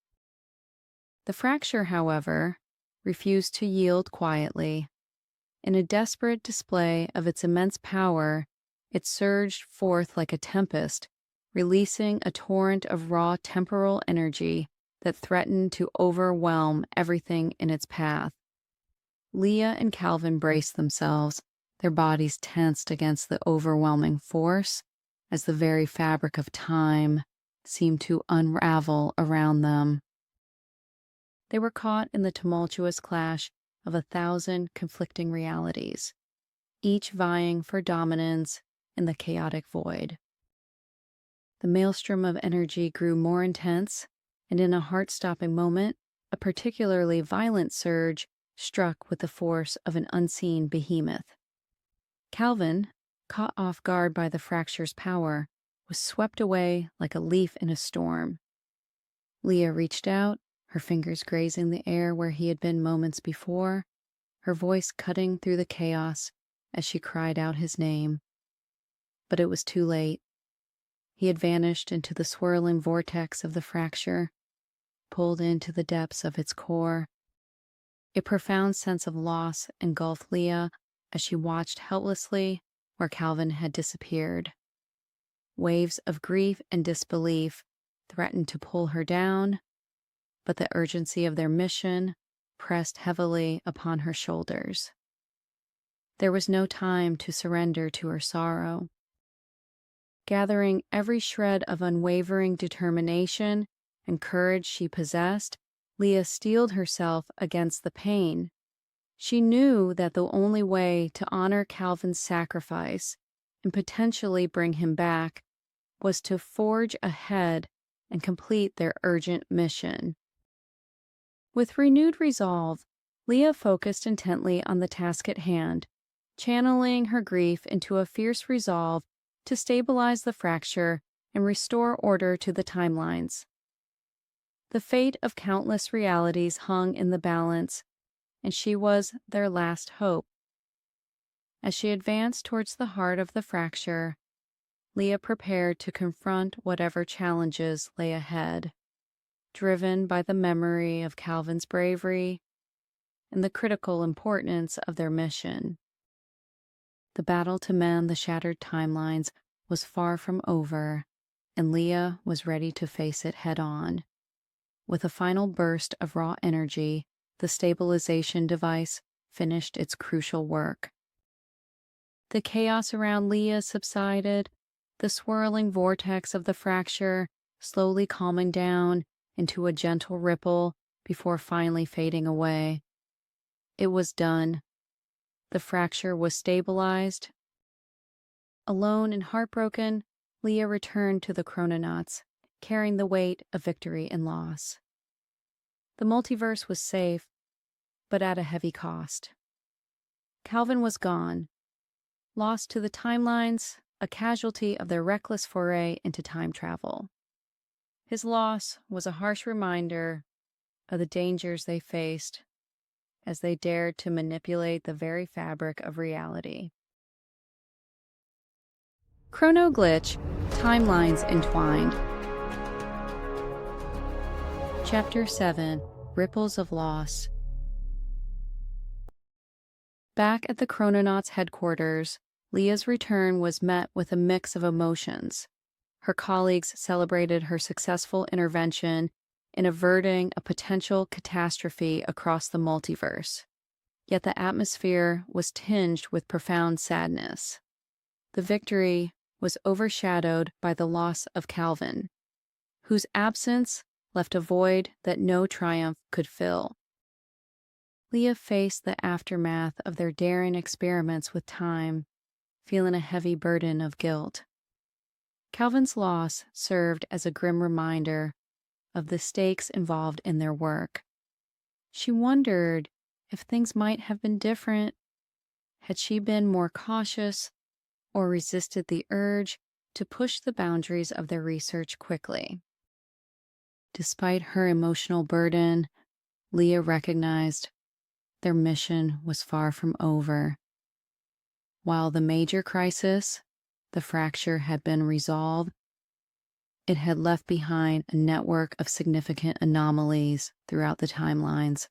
The fracture, however, refused to yield quietly. In a desperate display of its immense power, it surged forth like a tempest, releasing a torrent of raw temporal energy that threatened to overwhelm everything in its path. Leah and Calvin braced themselves, their bodies tensed against the overwhelming force, as the very fabric of time seemed to unravel around them. They were caught in the tumultuous clash of 1,000 conflicting realities, each vying for dominance in the chaotic void. The maelstrom of energy grew more intense, and in a heart-stopping moment, a particularly violent surge struck with the force of an unseen behemoth. Calvin, caught off guard by the fracture's power, was swept away like a leaf in a storm. Leah reached out, her fingers grazing the air where he had been moments before, her voice cutting through the chaos as she cried out his name. But it was too late. He had vanished into the swirling vortex of the fracture, pulled into the depths of its core. A profound sense of loss engulfed Leah as she watched helplessly where Calvin had disappeared. Waves of grief and disbelief threatened to pull her down, but the urgency of their mission pressed heavily upon her shoulders. There was no time to surrender to her sorrow. Gathering every shred of unwavering determination and courage she possessed, Leah steeled herself against the pain. She knew that the only way to honor Calvin's sacrifice and potentially bring him back was to forge ahead and complete their urgent mission. With renewed resolve, Leah focused intently on the task at hand, channeling her grief into a fierce resolve to stabilize the fracture and restore order to the timelines. The fate of countless realities hung in the balance, and she was their last hope. As she advanced towards the heart of the fracture, Leah prepared to confront whatever challenges lay ahead, driven by the memory of Calvin's bravery and the critical importance of their mission. The battle to mend the shattered timelines was far from over, and Leah was ready to face it head-on. With a final burst of raw energy, the stabilization device finished its crucial work. The chaos around Leah subsided, the swirling vortex of the fracture slowly calming down into a gentle ripple before finally fading away. It was done. The fracture was stabilized. Alone and heartbroken, Leah returned to the chrononauts, carrying the weight of victory and loss. The multiverse was safe, but at a heavy cost. Calvin was gone, lost to the timelines, a casualty of their reckless foray into time travel. His loss was a harsh reminder of the dangers they faced as they dared to manipulate the very fabric of reality. Chrono Glitch, Timelines Entwined. Chapter 7, Ripples of Loss. Back at the Chrononauts' headquarters, Leah's return was met with a mix of emotions. Her colleagues celebrated her successful intervention in averting a potential catastrophe across the multiverse. Yet the atmosphere was tinged with profound sadness. The victory was overshadowed by the loss of Calvin, whose absence left a void that no triumph could fill. Leah faced the aftermath of their daring experiments with time, feeling a heavy burden of guilt. Calvin's loss served as a grim reminder of the stakes involved in their work. She wondered if things might have been different had she been more cautious or resisted the urge to push the boundaries of their research quickly. Despite her emotional burden, Leah recognized their mission was far from over. While the major crisis, the fracture, had been resolved, it had left behind a network of significant anomalies throughout the timelines.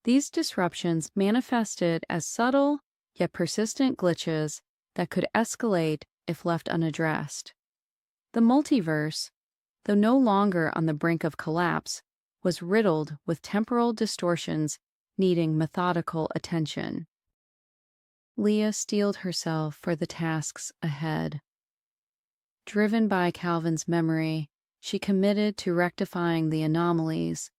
These disruptions manifested as subtle yet persistent glitches that could escalate if left unaddressed. The multiverse, though no longer on the brink of collapse, was riddled with temporal distortions needing methodical attention. Leah steeled herself for the tasks ahead. Driven by Calvin's memory, she committed to rectifying the anomalies.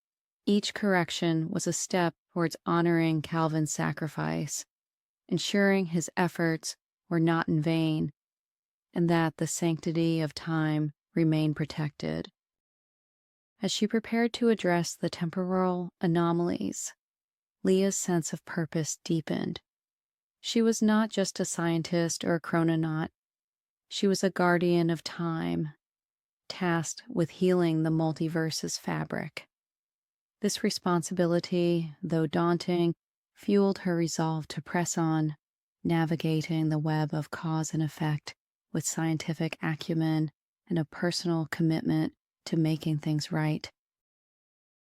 Each correction was a step towards honoring Calvin's sacrifice, ensuring his efforts were not in vain, and that the sanctity of time remained protected. As she prepared to address the temporal anomalies, Leah's sense of purpose deepened. She was not just a scientist or a chrononaut. She was a guardian of time, tasked with healing the multiverse's fabric. This responsibility, though daunting, fueled her resolve to press on, navigating the web of cause and effect with scientific acumen and a personal commitment to making things right.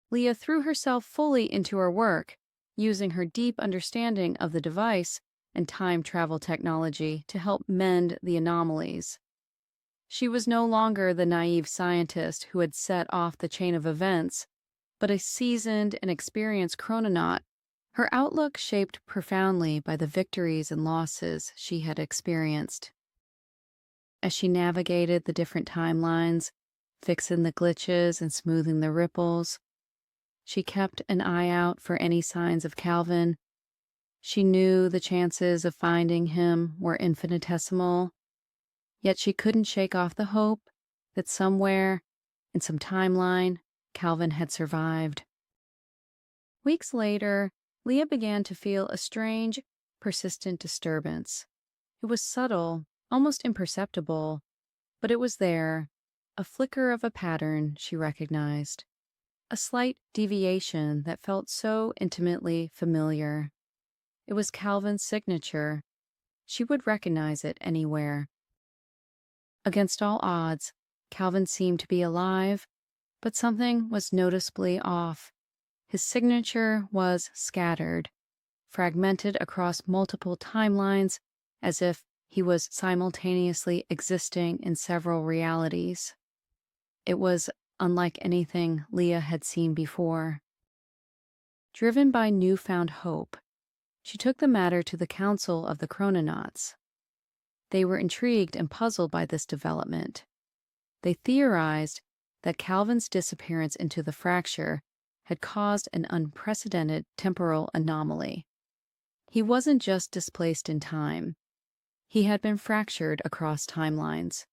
Leah threw herself fully into her work, using her deep understanding of the device and time travel technology to help mend the anomalies. She was no longer the naive scientist who had set off the chain of events, but a seasoned and experienced chrononaut, her outlook shaped profoundly by the victories and losses she had experienced. As she navigated the different timelines, fixing the glitches and smoothing the ripples, she kept an eye out for any signs of Calvin. She knew the chances of finding him were infinitesimal, yet she couldn't shake off the hope that somewhere, in some timeline, Calvin had survived. Weeks later, Leah began to feel a strange, persistent disturbance. It was subtle, almost imperceptible, but it was there, a flicker of a pattern she recognized, a slight deviation that felt so intimately familiar. It was Calvin's signature. She would recognize it anywhere. Against all odds, Calvin seemed to be alive, but something was noticeably off. His signature was scattered, fragmented across multiple timelines, as if he was simultaneously existing in several realities. It was unlike anything Leah had seen before. Driven by newfound hope, she took the matter to the Council of the Chrononauts. They were intrigued and puzzled by this development. They theorized that Calvin's disappearance into the fracture had caused an unprecedented temporal anomaly. He wasn't just displaced in time. He had been fractured across timelines.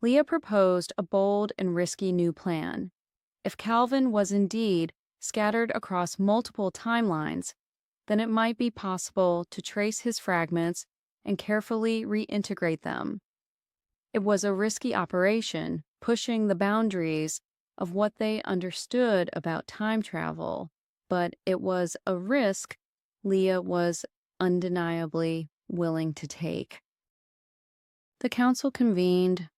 Leah proposed a bold and risky new plan. If Calvin was indeed scattered across multiple timelines, then it might be possible to trace his fragments and carefully reintegrate them. It was a risky operation, pushing the boundaries of what they understood about time travel, but it was a risk Leah was undeniably willing to take. The council convened,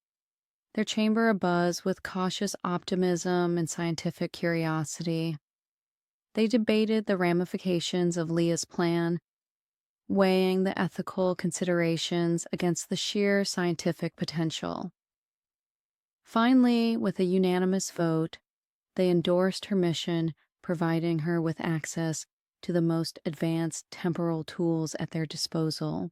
their chamber abuzz with cautious optimism and scientific curiosity. They debated the ramifications of Leah's plan, weighing the ethical considerations against the sheer scientific potential. Finally, with a unanimous vote, they endorsed her mission, providing her with access to the most advanced temporal tools at their disposal.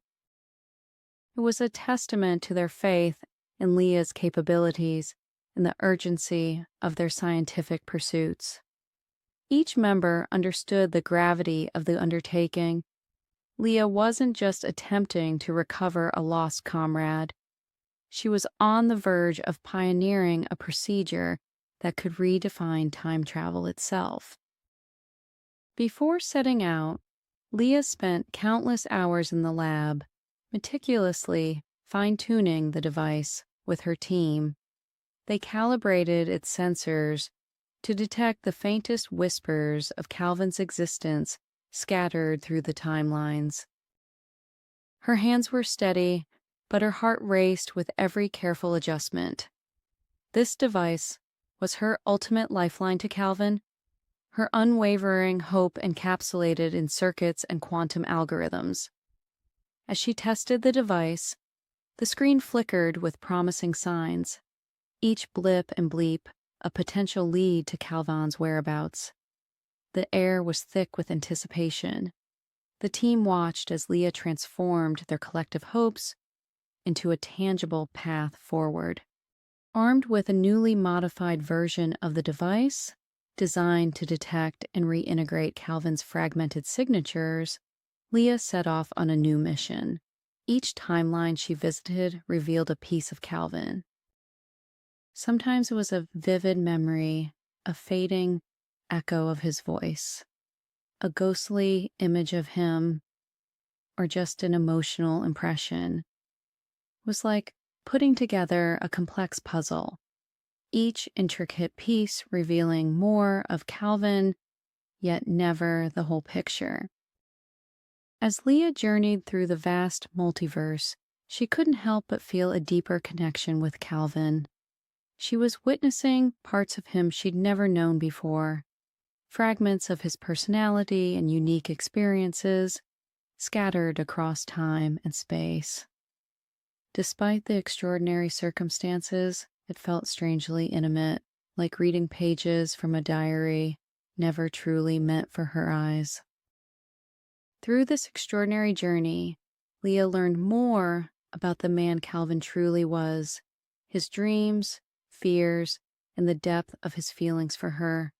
It was a testament to their faith in Leah's capabilities and the urgency of their scientific pursuits. Each member understood the gravity of the undertaking Leah wasn't just attempting to recover a lost comrade. She was on the verge of pioneering a procedure that could redefine time travel itself. Before setting out, Leah spent countless hours in the lab, meticulously fine-tuning the device with her team. They calibrated its sensors to detect the faintest whispers of Calvin's existence scattered through the timelines. Her hands were steady, but her heart raced with every careful adjustment. This device was her ultimate lifeline to Calvin, her unwavering hope encapsulated in circuits and quantum algorithms. As she tested the device, the screen flickered with promising signs, each blip and bleep a potential lead to Calvin's whereabouts. The air was thick with anticipation. The team watched as Leah transformed their collective hopes into a tangible path forward. Armed with a newly modified version of the device, designed to detect and reintegrate Calvin's fragmented signatures, Leah set off on a new mission. Each timeline she visited revealed a piece of Calvin. Sometimes it was a vivid memory, a fading echo of his voice, a ghostly image of him, or just an emotional impression. It was like putting together a complex puzzle, each intricate piece revealing more of Calvin, yet never the whole picture. As Leah journeyed through the vast multiverse, she couldn't help but feel a deeper connection with Calvin. She was witnessing parts of him she'd never known before, fragments of his personality and unique experiences scattered across time and space. Despite the extraordinary circumstances, it felt strangely intimate, like reading pages from a diary never truly meant for her eyes. Through this extraordinary journey, Leah learned more about the man Calvin truly was, his dreams, fears, and the depth of his feelings for her.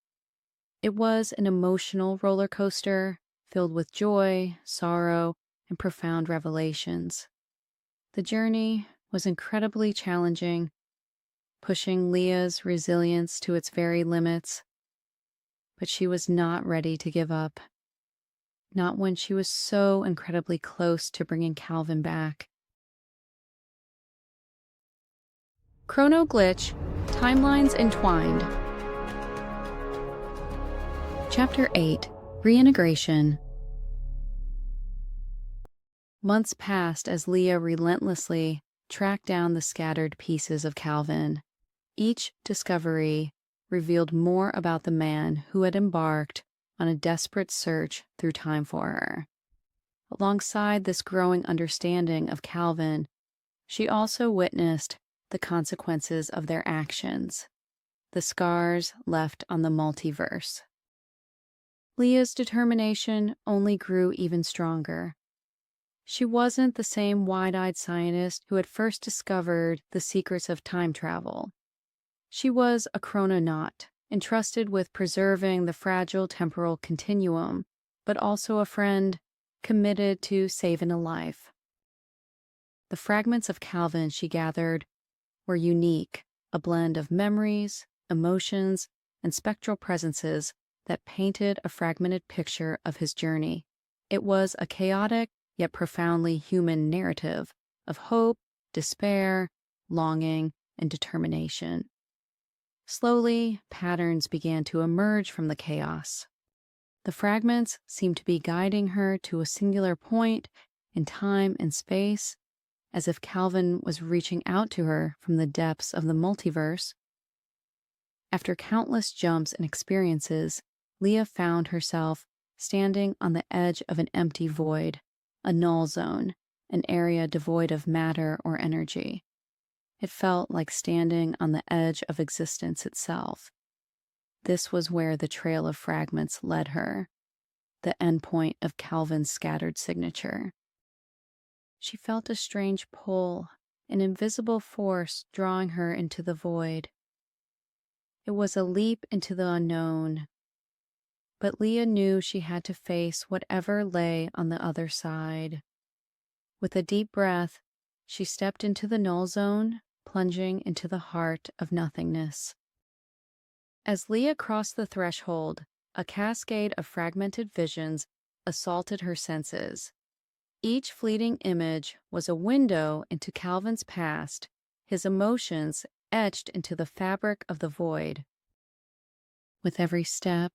It was an emotional roller coaster filled with joy, sorrow, and profound revelations. The journey was incredibly challenging, pushing Leah's resilience to its very limits, but she was not ready to give up. Not when she was so incredibly close to bringing Calvin back. Chrono Glitch, Timelines Entwined. Chapter 8, Reintegration. Months passed as Leah relentlessly tracked down the scattered pieces of Calvin. Each discovery revealed more about the man who had embarked on a desperate search through time for her. Alongside this growing understanding of Calvin, she also witnessed the consequences of their actions, the scars left on the multiverse. Leah's determination only grew even stronger. She wasn't the same wide-eyed scientist who had first discovered the secrets of time travel. She was a chrononaut, entrusted with preserving the fragile temporal continuum, but also a friend committed to saving a life. The fragments of Calvin she gathered were unique, a blend of memories, emotions, and spectral presences that painted a fragmented picture of his journey. It was a chaotic yet profoundly human narrative of hope, despair, longing, and determination. Slowly, patterns began to emerge from the chaos. The fragments seemed to be guiding her to a singular point in time and space, as if Calvin was reaching out to her from the depths of the multiverse. After countless jumps and experiences, Leah found herself standing on the edge of an empty void, a null zone, an area devoid of matter or energy. It felt like standing on the edge of existence itself. This was where the trail of fragments led her, the endpoint of Calvin's scattered signature. She felt a strange pull, an invisible force drawing her into the void. It was a leap into the unknown, but Leah knew she had to face whatever lay on the other side. With a deep breath, she stepped into the Null Zone, plunging into the heart of nothingness. As Leah crossed the threshold, a cascade of fragmented visions assaulted her senses. Each fleeting image was a window into Calvin's past, his emotions etched into the fabric of the void. With every step,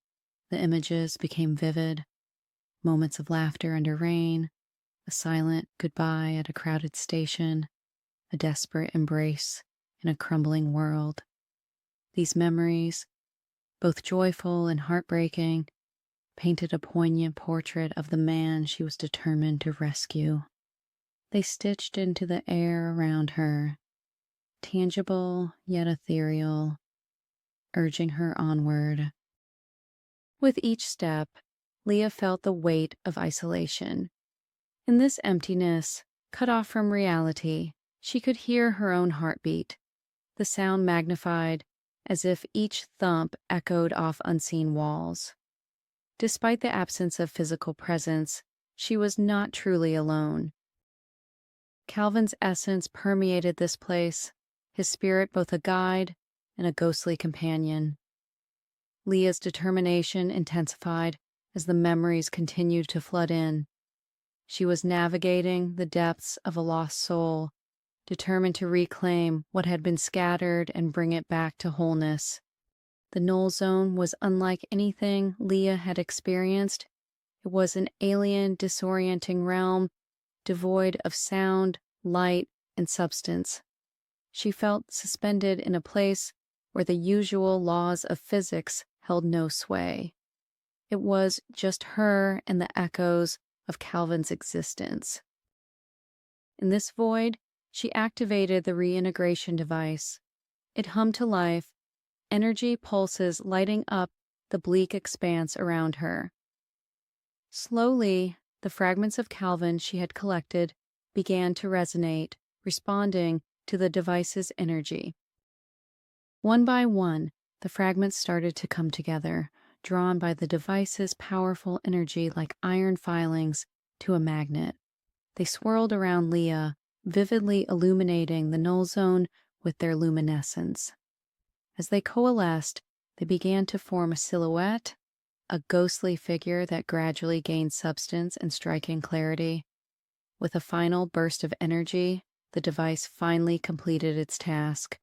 the images became vivid. Moments of laughter under rain, a silent goodbye at a crowded station, a desperate embrace in a crumbling world. These memories, both joyful and heartbreaking, painted a poignant portrait of the man she was determined to rescue. They stitched into the air around her, tangible yet ethereal, urging her onward. With each step, Leah felt the weight of isolation. In this emptiness, cut off from reality, she could hear her own heartbeat, the sound magnified as if each thump echoed off unseen walls. Despite the absence of physical presence, she was not truly alone. Calvin's essence permeated this place, his spirit both a guide and a ghostly companion. Leah's determination intensified as the memories continued to flood in. She was navigating the depths of a lost soul, determined to reclaim what had been scattered and bring it back to wholeness. The Null Zone was unlike anything Leah had experienced. It was an alien, disorienting realm, devoid of sound, light, and substance. She felt suspended in a place where the usual laws of physics held no sway. It was just her and the echoes of Calvin's existence. In this void, she activated the reintegration device. It hummed to life, energy pulses lighting up the bleak expanse around her. Slowly, the fragments of Calvin she had collected began to resonate, responding to the device's energy. One by one, the fragments started to come together, drawn by the device's powerful energy like iron filings to a magnet. They swirled around Leah, vividly illuminating the Null Zone with their luminescence. As they coalesced, they began to form a silhouette, a ghostly figure that gradually gained substance and striking clarity. With a final burst of energy, the device finally completed its task.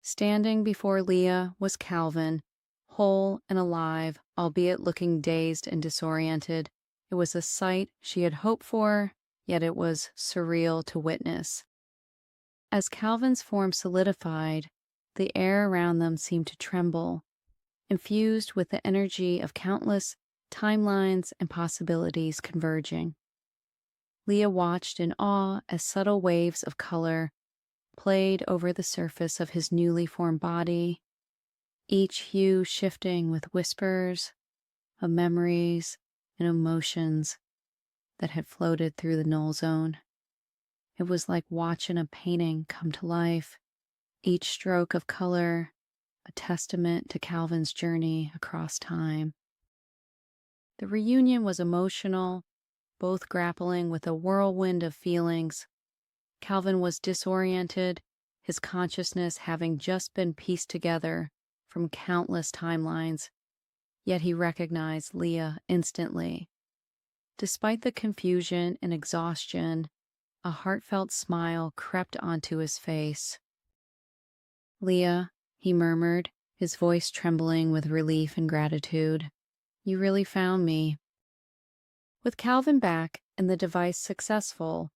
Standing before Leah was Calvin, whole and alive, albeit looking dazed and disoriented. It was a sight she had hoped for, yet it was surreal to witness. As Calvin's form solidified, the air around them seemed to tremble, infused with the energy of countless timelines and possibilities converging. Leah watched in awe as subtle waves of color played over the surface of his newly formed body, each hue shifting with whispers of memories and emotions that had floated through the Null Zone. It was like watching a painting come to life, each stroke of color a testament to Calvin's journey across time. The reunion was emotional, both grappling with a whirlwind of feelings. Calvin was disoriented, his consciousness having just been pieced together from countless timelines, yet he recognized Leah instantly. Despite the confusion and exhaustion, a heartfelt smile crept onto his face. "Leah," he murmured, his voice trembling with relief and gratitude, "you really found me." With Calvin back and the device successful,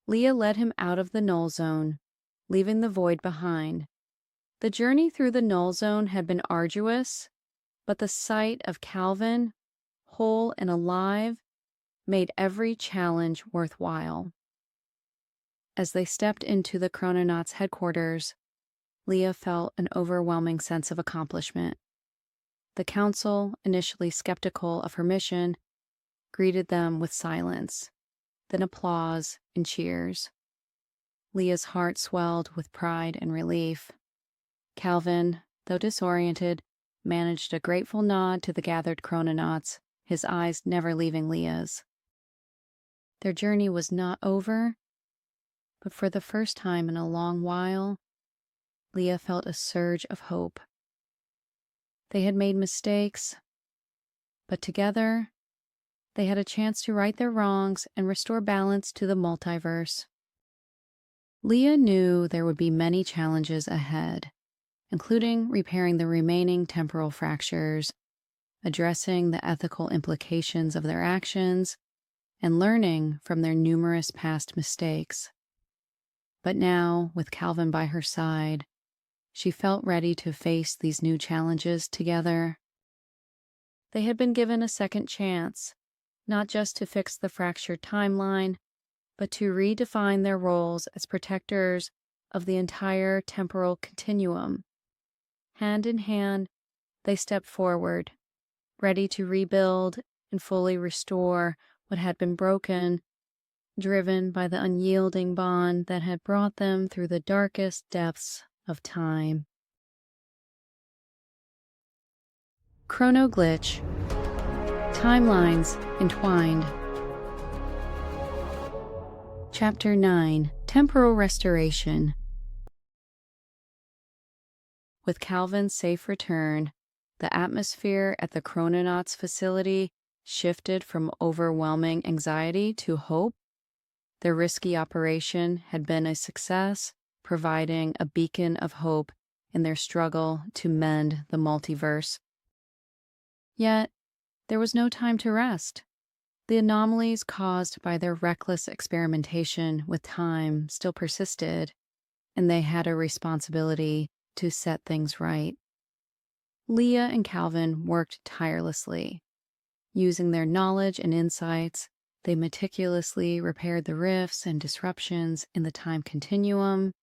Leah led him out of the Null Zone, leaving the void behind. The journey through the Null Zone had been arduous, but the sight of Calvin, whole and alive, made every challenge worthwhile. As they stepped into the Chrononauts' headquarters, Leah felt an overwhelming sense of accomplishment. The council, initially skeptical of her mission, greeted them with silence, then applause and cheers. Leah's heart swelled with pride and relief. Calvin, though disoriented, managed a grateful nod to the gathered chrononauts, his eyes never leaving Leah's. Their journey was not over, but for the first time in a long while, Leah felt a surge of hope. They had made mistakes, but together, they had a chance to right their wrongs and restore balance to the multiverse. Leah knew there would be many challenges ahead, including repairing the remaining temporal fractures, addressing the ethical implications of their actions, and learning from their numerous past mistakes. But now, with Calvin by her side, she felt ready to face these new challenges together. They had been given a second chance, not just to fix the fractured timeline, but to redefine their roles as protectors of the entire temporal continuum. Hand in hand, they stepped forward, ready to rebuild and fully restore what had been broken, driven by the unyielding bond that had brought them through the darkest depths of time. Chrono Glitch. Timelines Entwined. Chapter 9. Temporal Restoration. With Calvin's safe return, the atmosphere at the Chrononauts facility shifted from overwhelming anxiety to hope. Their risky operation had been a success, providing a beacon of hope in their struggle to mend the multiverse. Yet, there was no time to rest. The anomalies caused by their reckless experimentation with time still persisted, and they had a responsibility to set things right. Leah and Calvin worked tirelessly. Using their knowledge and insights, they meticulously repaired the rifts and disruptions in the time continuum.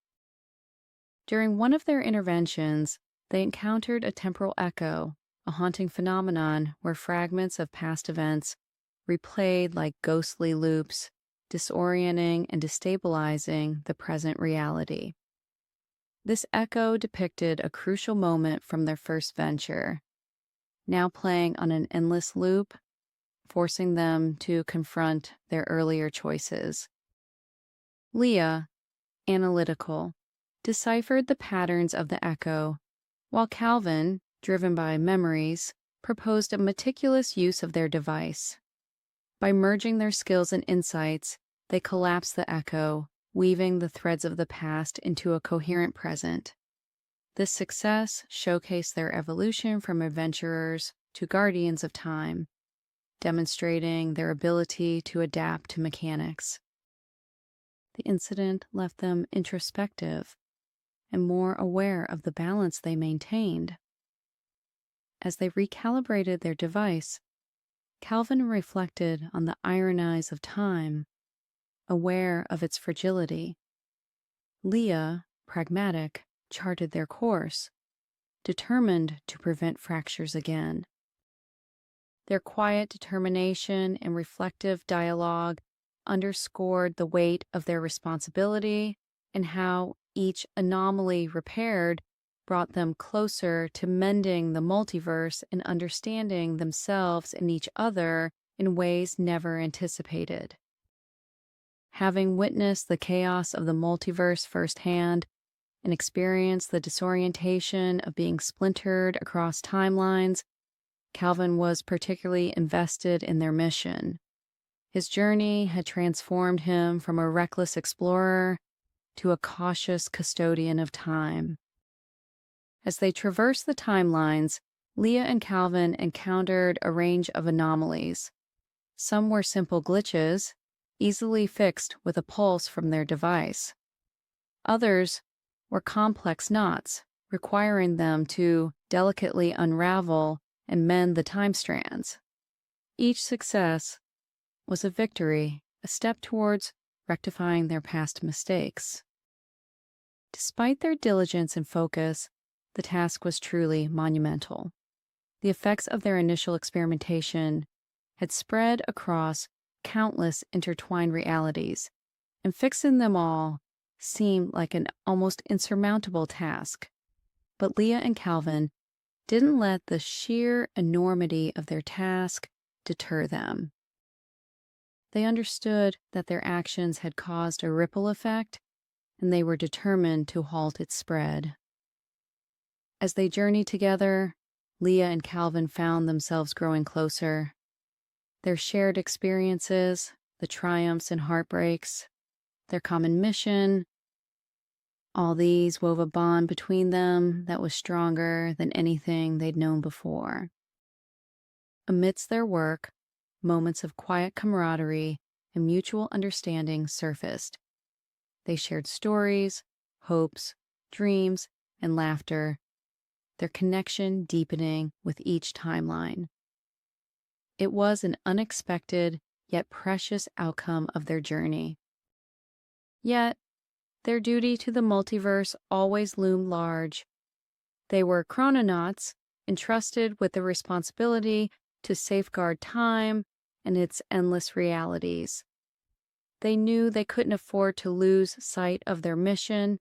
During one of their interventions, they encountered a temporal echo, a haunting phenomenon where fragments of past events replayed like ghostly loops, disorienting and destabilizing the present reality. This echo depicted a crucial moment from their first venture, now playing on an endless loop, forcing them to confront their earlier choices. Leah, analytical, deciphered the patterns of the echo, while Calvin, driven by memories, proposed a meticulous use of their device. By merging their skills and insights, they collapsed the echo, weaving the threads of the past into a coherent present. This success showcased their evolution from adventurers to guardians of time, demonstrating their ability to adapt to mechanics. The incident left them introspective and more aware of the balance they maintained. As they recalibrated their device, Calvin reflected on the iron eyes of time, aware of its fragility. Leah, pragmatic, charted their course, determined to prevent fractures again. Their quiet determination and reflective dialogue underscored the weight of their responsibility and how each anomaly repaired brought them closer to mending the multiverse and understanding themselves and each other in ways never anticipated. Having witnessed the chaos of the multiverse firsthand and experienced the disorientation of being splintered across timelines, Calvin was particularly invested in their mission. His journey had transformed him from a reckless explorer to a cautious custodian of time. As they traversed the timelines, Leah and Calvin encountered a range of anomalies. Some were simple glitches, easily fixed with a pulse from their device. Others were complex knots, requiring them to delicately unravel and mend the time strands. Each success was a victory, a step towards rectifying their past mistakes. Despite their diligence and focus, the task was truly monumental. The effects of their initial experimentation had spread across countless intertwined realities, and fixing them all seemed like an almost insurmountable task. But Leah and Calvin, didn't let the sheer enormity of their task deter them. They understood that their actions had caused a ripple effect, and they were determined to halt its spread. As they journeyed together, Leah and Calvin found themselves growing closer. Their shared experiences, the triumphs and heartbreaks, their common mission, all these wove a bond between them that was stronger than anything they'd known before. Amidst their work, moments of quiet camaraderie and mutual understanding surfaced. They shared stories, hopes, dreams, and laughter, their connection deepening with each timeline. It was an unexpected yet precious outcome of their journey. Yet, their duty to the multiverse always loomed large. They were chrononauts, entrusted with the responsibility to safeguard time and its endless realities. They knew they couldn't afford to lose sight of their mission,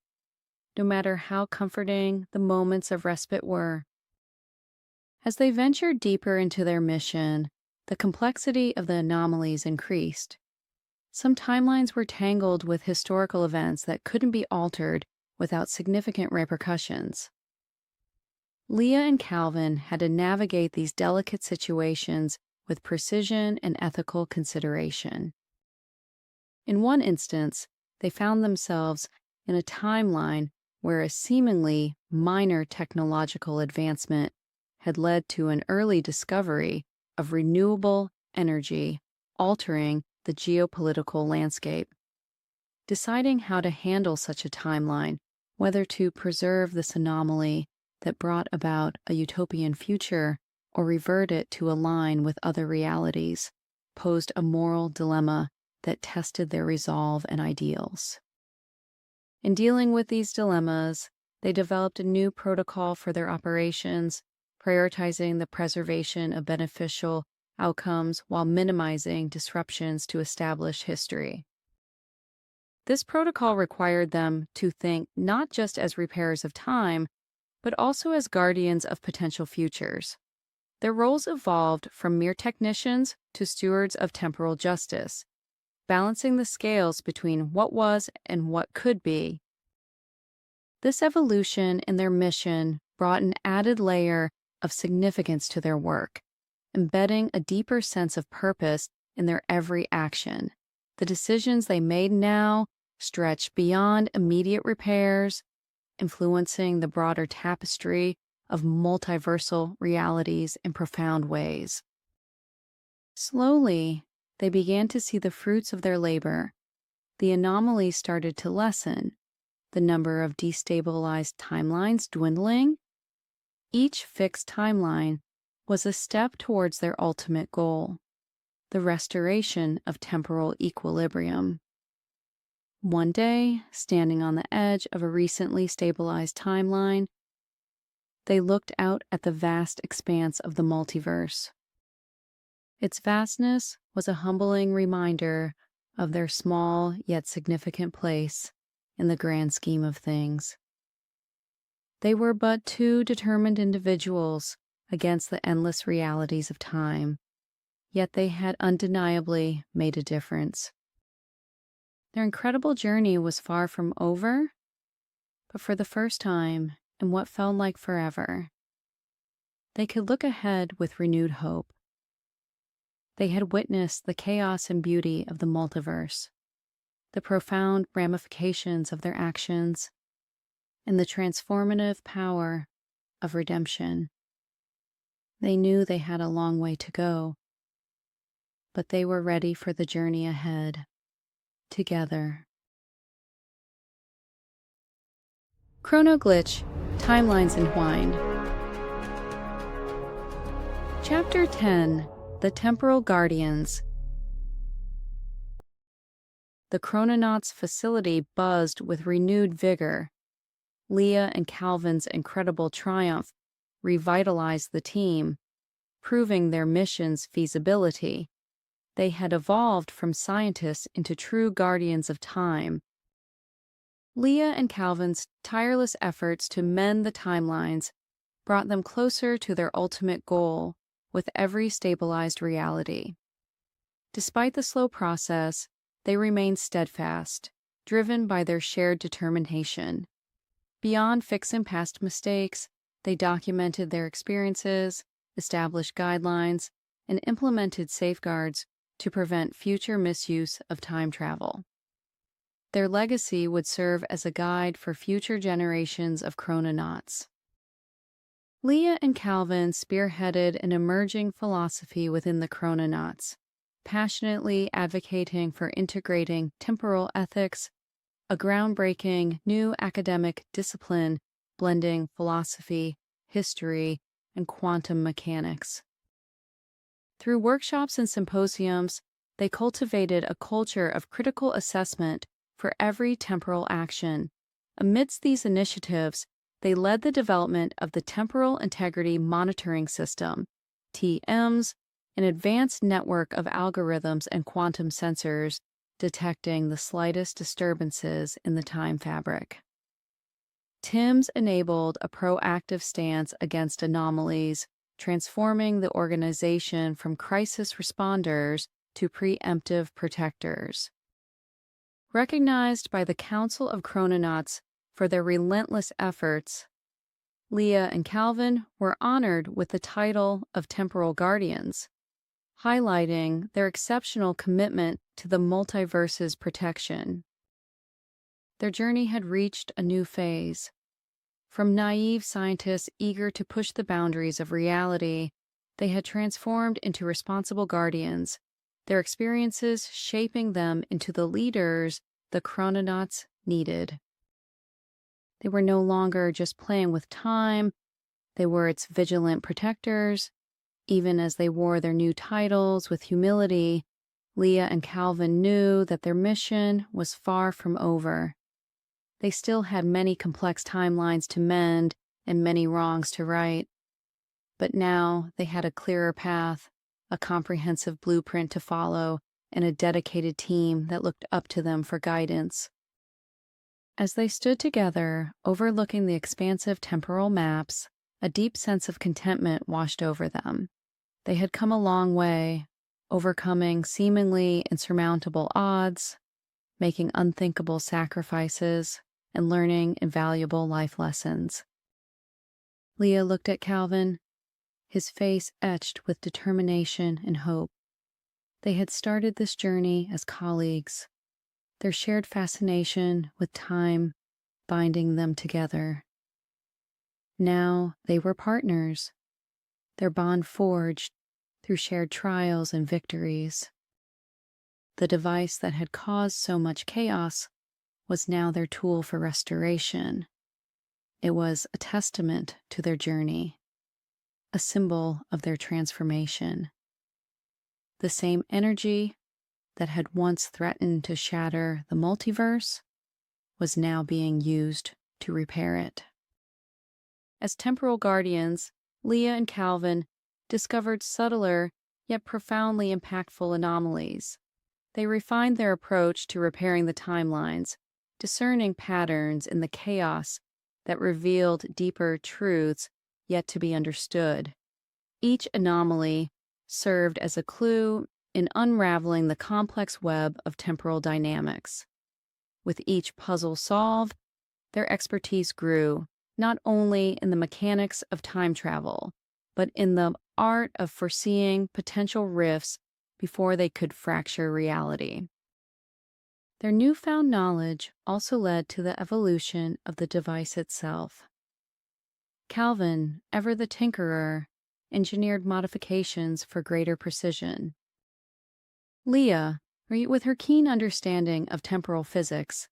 no matter how comforting the moments of respite were. As they ventured deeper into their mission, the complexity of the anomalies increased. Some timelines were tangled with historical events that couldn't be altered without significant repercussions. Leah and Calvin had to navigate these delicate situations with precision and ethical consideration. In one instance, they found themselves in a timeline where a seemingly minor technological advancement had led to an early discovery of renewable energy, altering the geopolitical landscape. Deciding how to handle such a timeline, whether to preserve this anomaly that brought about a utopian future or revert it to align with other realities, posed a moral dilemma that tested their resolve and ideals. In dealing with these dilemmas, they developed a new protocol for their operations, prioritizing the preservation of beneficial outcomes while minimizing disruptions to established history. This protocol required them to think not just as repairers of time, but also as guardians of potential futures. Their roles evolved from mere technicians to stewards of temporal justice, balancing the scales between what was and what could be. This evolution in their mission brought an added layer of significance to their work, embedding a deeper sense of purpose in their every action. The decisions they made now stretched beyond immediate repairs, influencing the broader tapestry of multiversal realities in profound ways. Slowly, they began to see the fruits of their labor. The anomalies started to lessen, the number of destabilized timelines dwindling. Each fixed timeline was a step towards their ultimate goal, the restoration of temporal equilibrium. One day, standing on the edge of a recently stabilized timeline, they looked out at the vast expanse of the multiverse. Its vastness was a humbling reminder of their small yet significant place in the grand scheme of things. They were but two determined individuals against the endless realities of time, yet they had undeniably made a difference. Their incredible journey was far from over, but for the first time in what felt like forever, they could look ahead with renewed hope. They had witnessed the chaos and beauty of the multiverse, the profound ramifications of their actions, and the transformative power of redemption. They knew they had a long way to go, but they were ready for the journey ahead, together. Chrono Glitch, Timelines Entwined. Chapter 10, The Temporal Guardians. The Chrononauts' facility buzzed with renewed vigor. Leah and Calvin's incredible triumph revitalized the team, proving their mission's feasibility. They had evolved from scientists into true guardians of time. Leah and Calvin's tireless efforts to mend the timelines brought them closer to their ultimate goal with every stabilized reality. Despite the slow process, they remained steadfast, driven by their shared determination. Beyond fixing past mistakes, they documented their experiences, established guidelines, and implemented safeguards to prevent future misuse of time travel. Their legacy would serve as a guide for future generations of chrononauts. Leah and Calvin spearheaded an emerging philosophy within the chrononauts, passionately advocating for integrating temporal ethics, a groundbreaking new academic discipline blending philosophy, history, and quantum mechanics. Through workshops and symposiums, they cultivated a culture of critical assessment for every temporal action. Amidst these initiatives, they led the development of the Temporal Integrity Monitoring System, TMS, an advanced network of algorithms and quantum sensors detecting the slightest disturbances in the time fabric. TIMS enabled a proactive stance against anomalies, transforming the organization from crisis responders to preemptive protectors. Recognized by the Council of Chrononauts for their relentless efforts, Leah and Calvin were honored with the title of Temporal Guardians, highlighting their exceptional commitment to the multiverse's protection. Their journey had reached a new phase. From naive scientists eager to push the boundaries of reality, they had transformed into responsible guardians, their experiences shaping them into the leaders the chrononauts needed. They were no longer just playing with time, they were its vigilant protectors. Even as they wore their new titles with humility, Leah and Calvin knew that their mission was far from over. They still had many complex timelines to mend and many wrongs to right. But now they had a clearer path, a comprehensive blueprint to follow, and a dedicated team that looked up to them for guidance. As they stood together, overlooking the expansive temporal maps, a deep sense of contentment washed over them. They had come a long way, overcoming seemingly insurmountable odds, making unthinkable sacrifices, and learning invaluable life lessons. Leah looked at Calvin, his face etched with determination and hope. They had started this journey as colleagues, their shared fascination with time binding them together. Now they were partners, their bond forged through shared trials and victories. The device that had caused so much chaos was now their tool for restoration. It was a testament to their journey, a symbol of their transformation. The same energy that had once threatened to shatter the multiverse was now being used to repair it. As temporal guardians, Leah and Calvin discovered subtler yet profoundly impactful anomalies. They refined their approach to repairing the timelines, discerning patterns in the chaos that revealed deeper truths yet to be understood. Each anomaly served as a clue in unraveling the complex web of temporal dynamics. With each puzzle solved, their expertise grew, not only in the mechanics of time travel, but in the art of foreseeing potential rifts before they could fracture reality. Their newfound knowledge also led to the evolution of the device itself. Calvin, ever the tinkerer, engineered modifications for greater precision. Leah, with her keen understanding of temporal physics,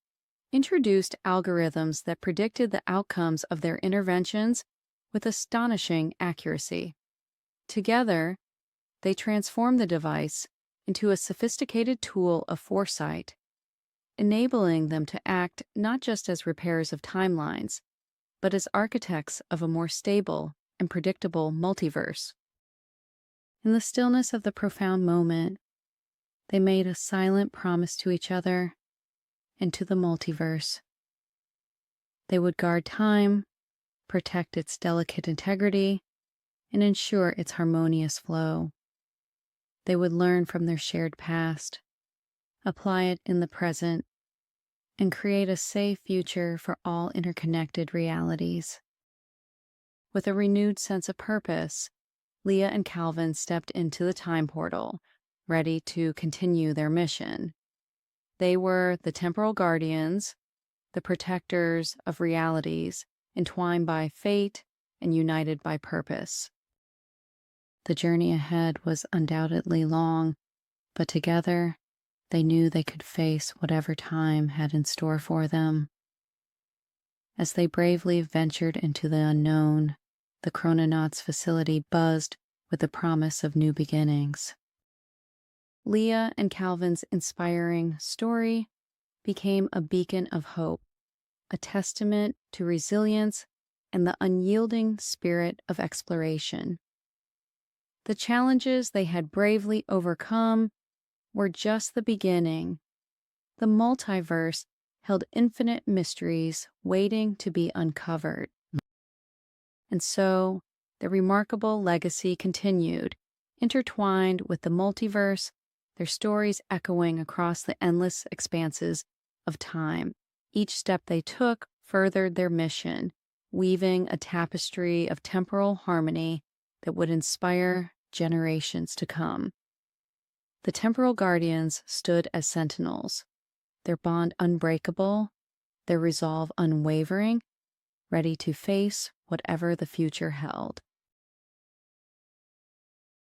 introduced algorithms that predicted the outcomes of their interventions with astonishing accuracy. Together, they transformed the device into a sophisticated tool of foresight, enabling them to act not just as repairers of timelines, but as architects of a more stable and predictable multiverse. In the stillness of the profound moment, they made a silent promise to each other and to the multiverse. They would guard time, protect its delicate integrity, and ensure its harmonious flow. They would learn from their shared past, apply it in the present, and create a safe future for all interconnected realities. With a renewed sense of purpose, Leah and Calvin stepped into the time portal, ready to continue their mission. They were the Temporal Guardians, the protectors of realities, entwined by fate and united by purpose. The journey ahead was undoubtedly long, but together they knew they could face whatever time had in store for them. As they bravely ventured into the unknown, the Chrononauts facility buzzed with the promise of new beginnings. Leah and Calvin's inspiring story became a beacon of hope, a testament to resilience and the unyielding spirit of exploration. The challenges they had bravely overcome were just the beginning. The multiverse held infinite mysteries waiting to be uncovered. And so, their remarkable legacy continued, intertwined with the multiverse, their stories echoing across the endless expanses of time. Each step they took furthered their mission, weaving a tapestry of temporal harmony that would inspire generations to come. The Temporal Guardians stood as sentinels, their bond unbreakable, their resolve unwavering, ready to face whatever the future held.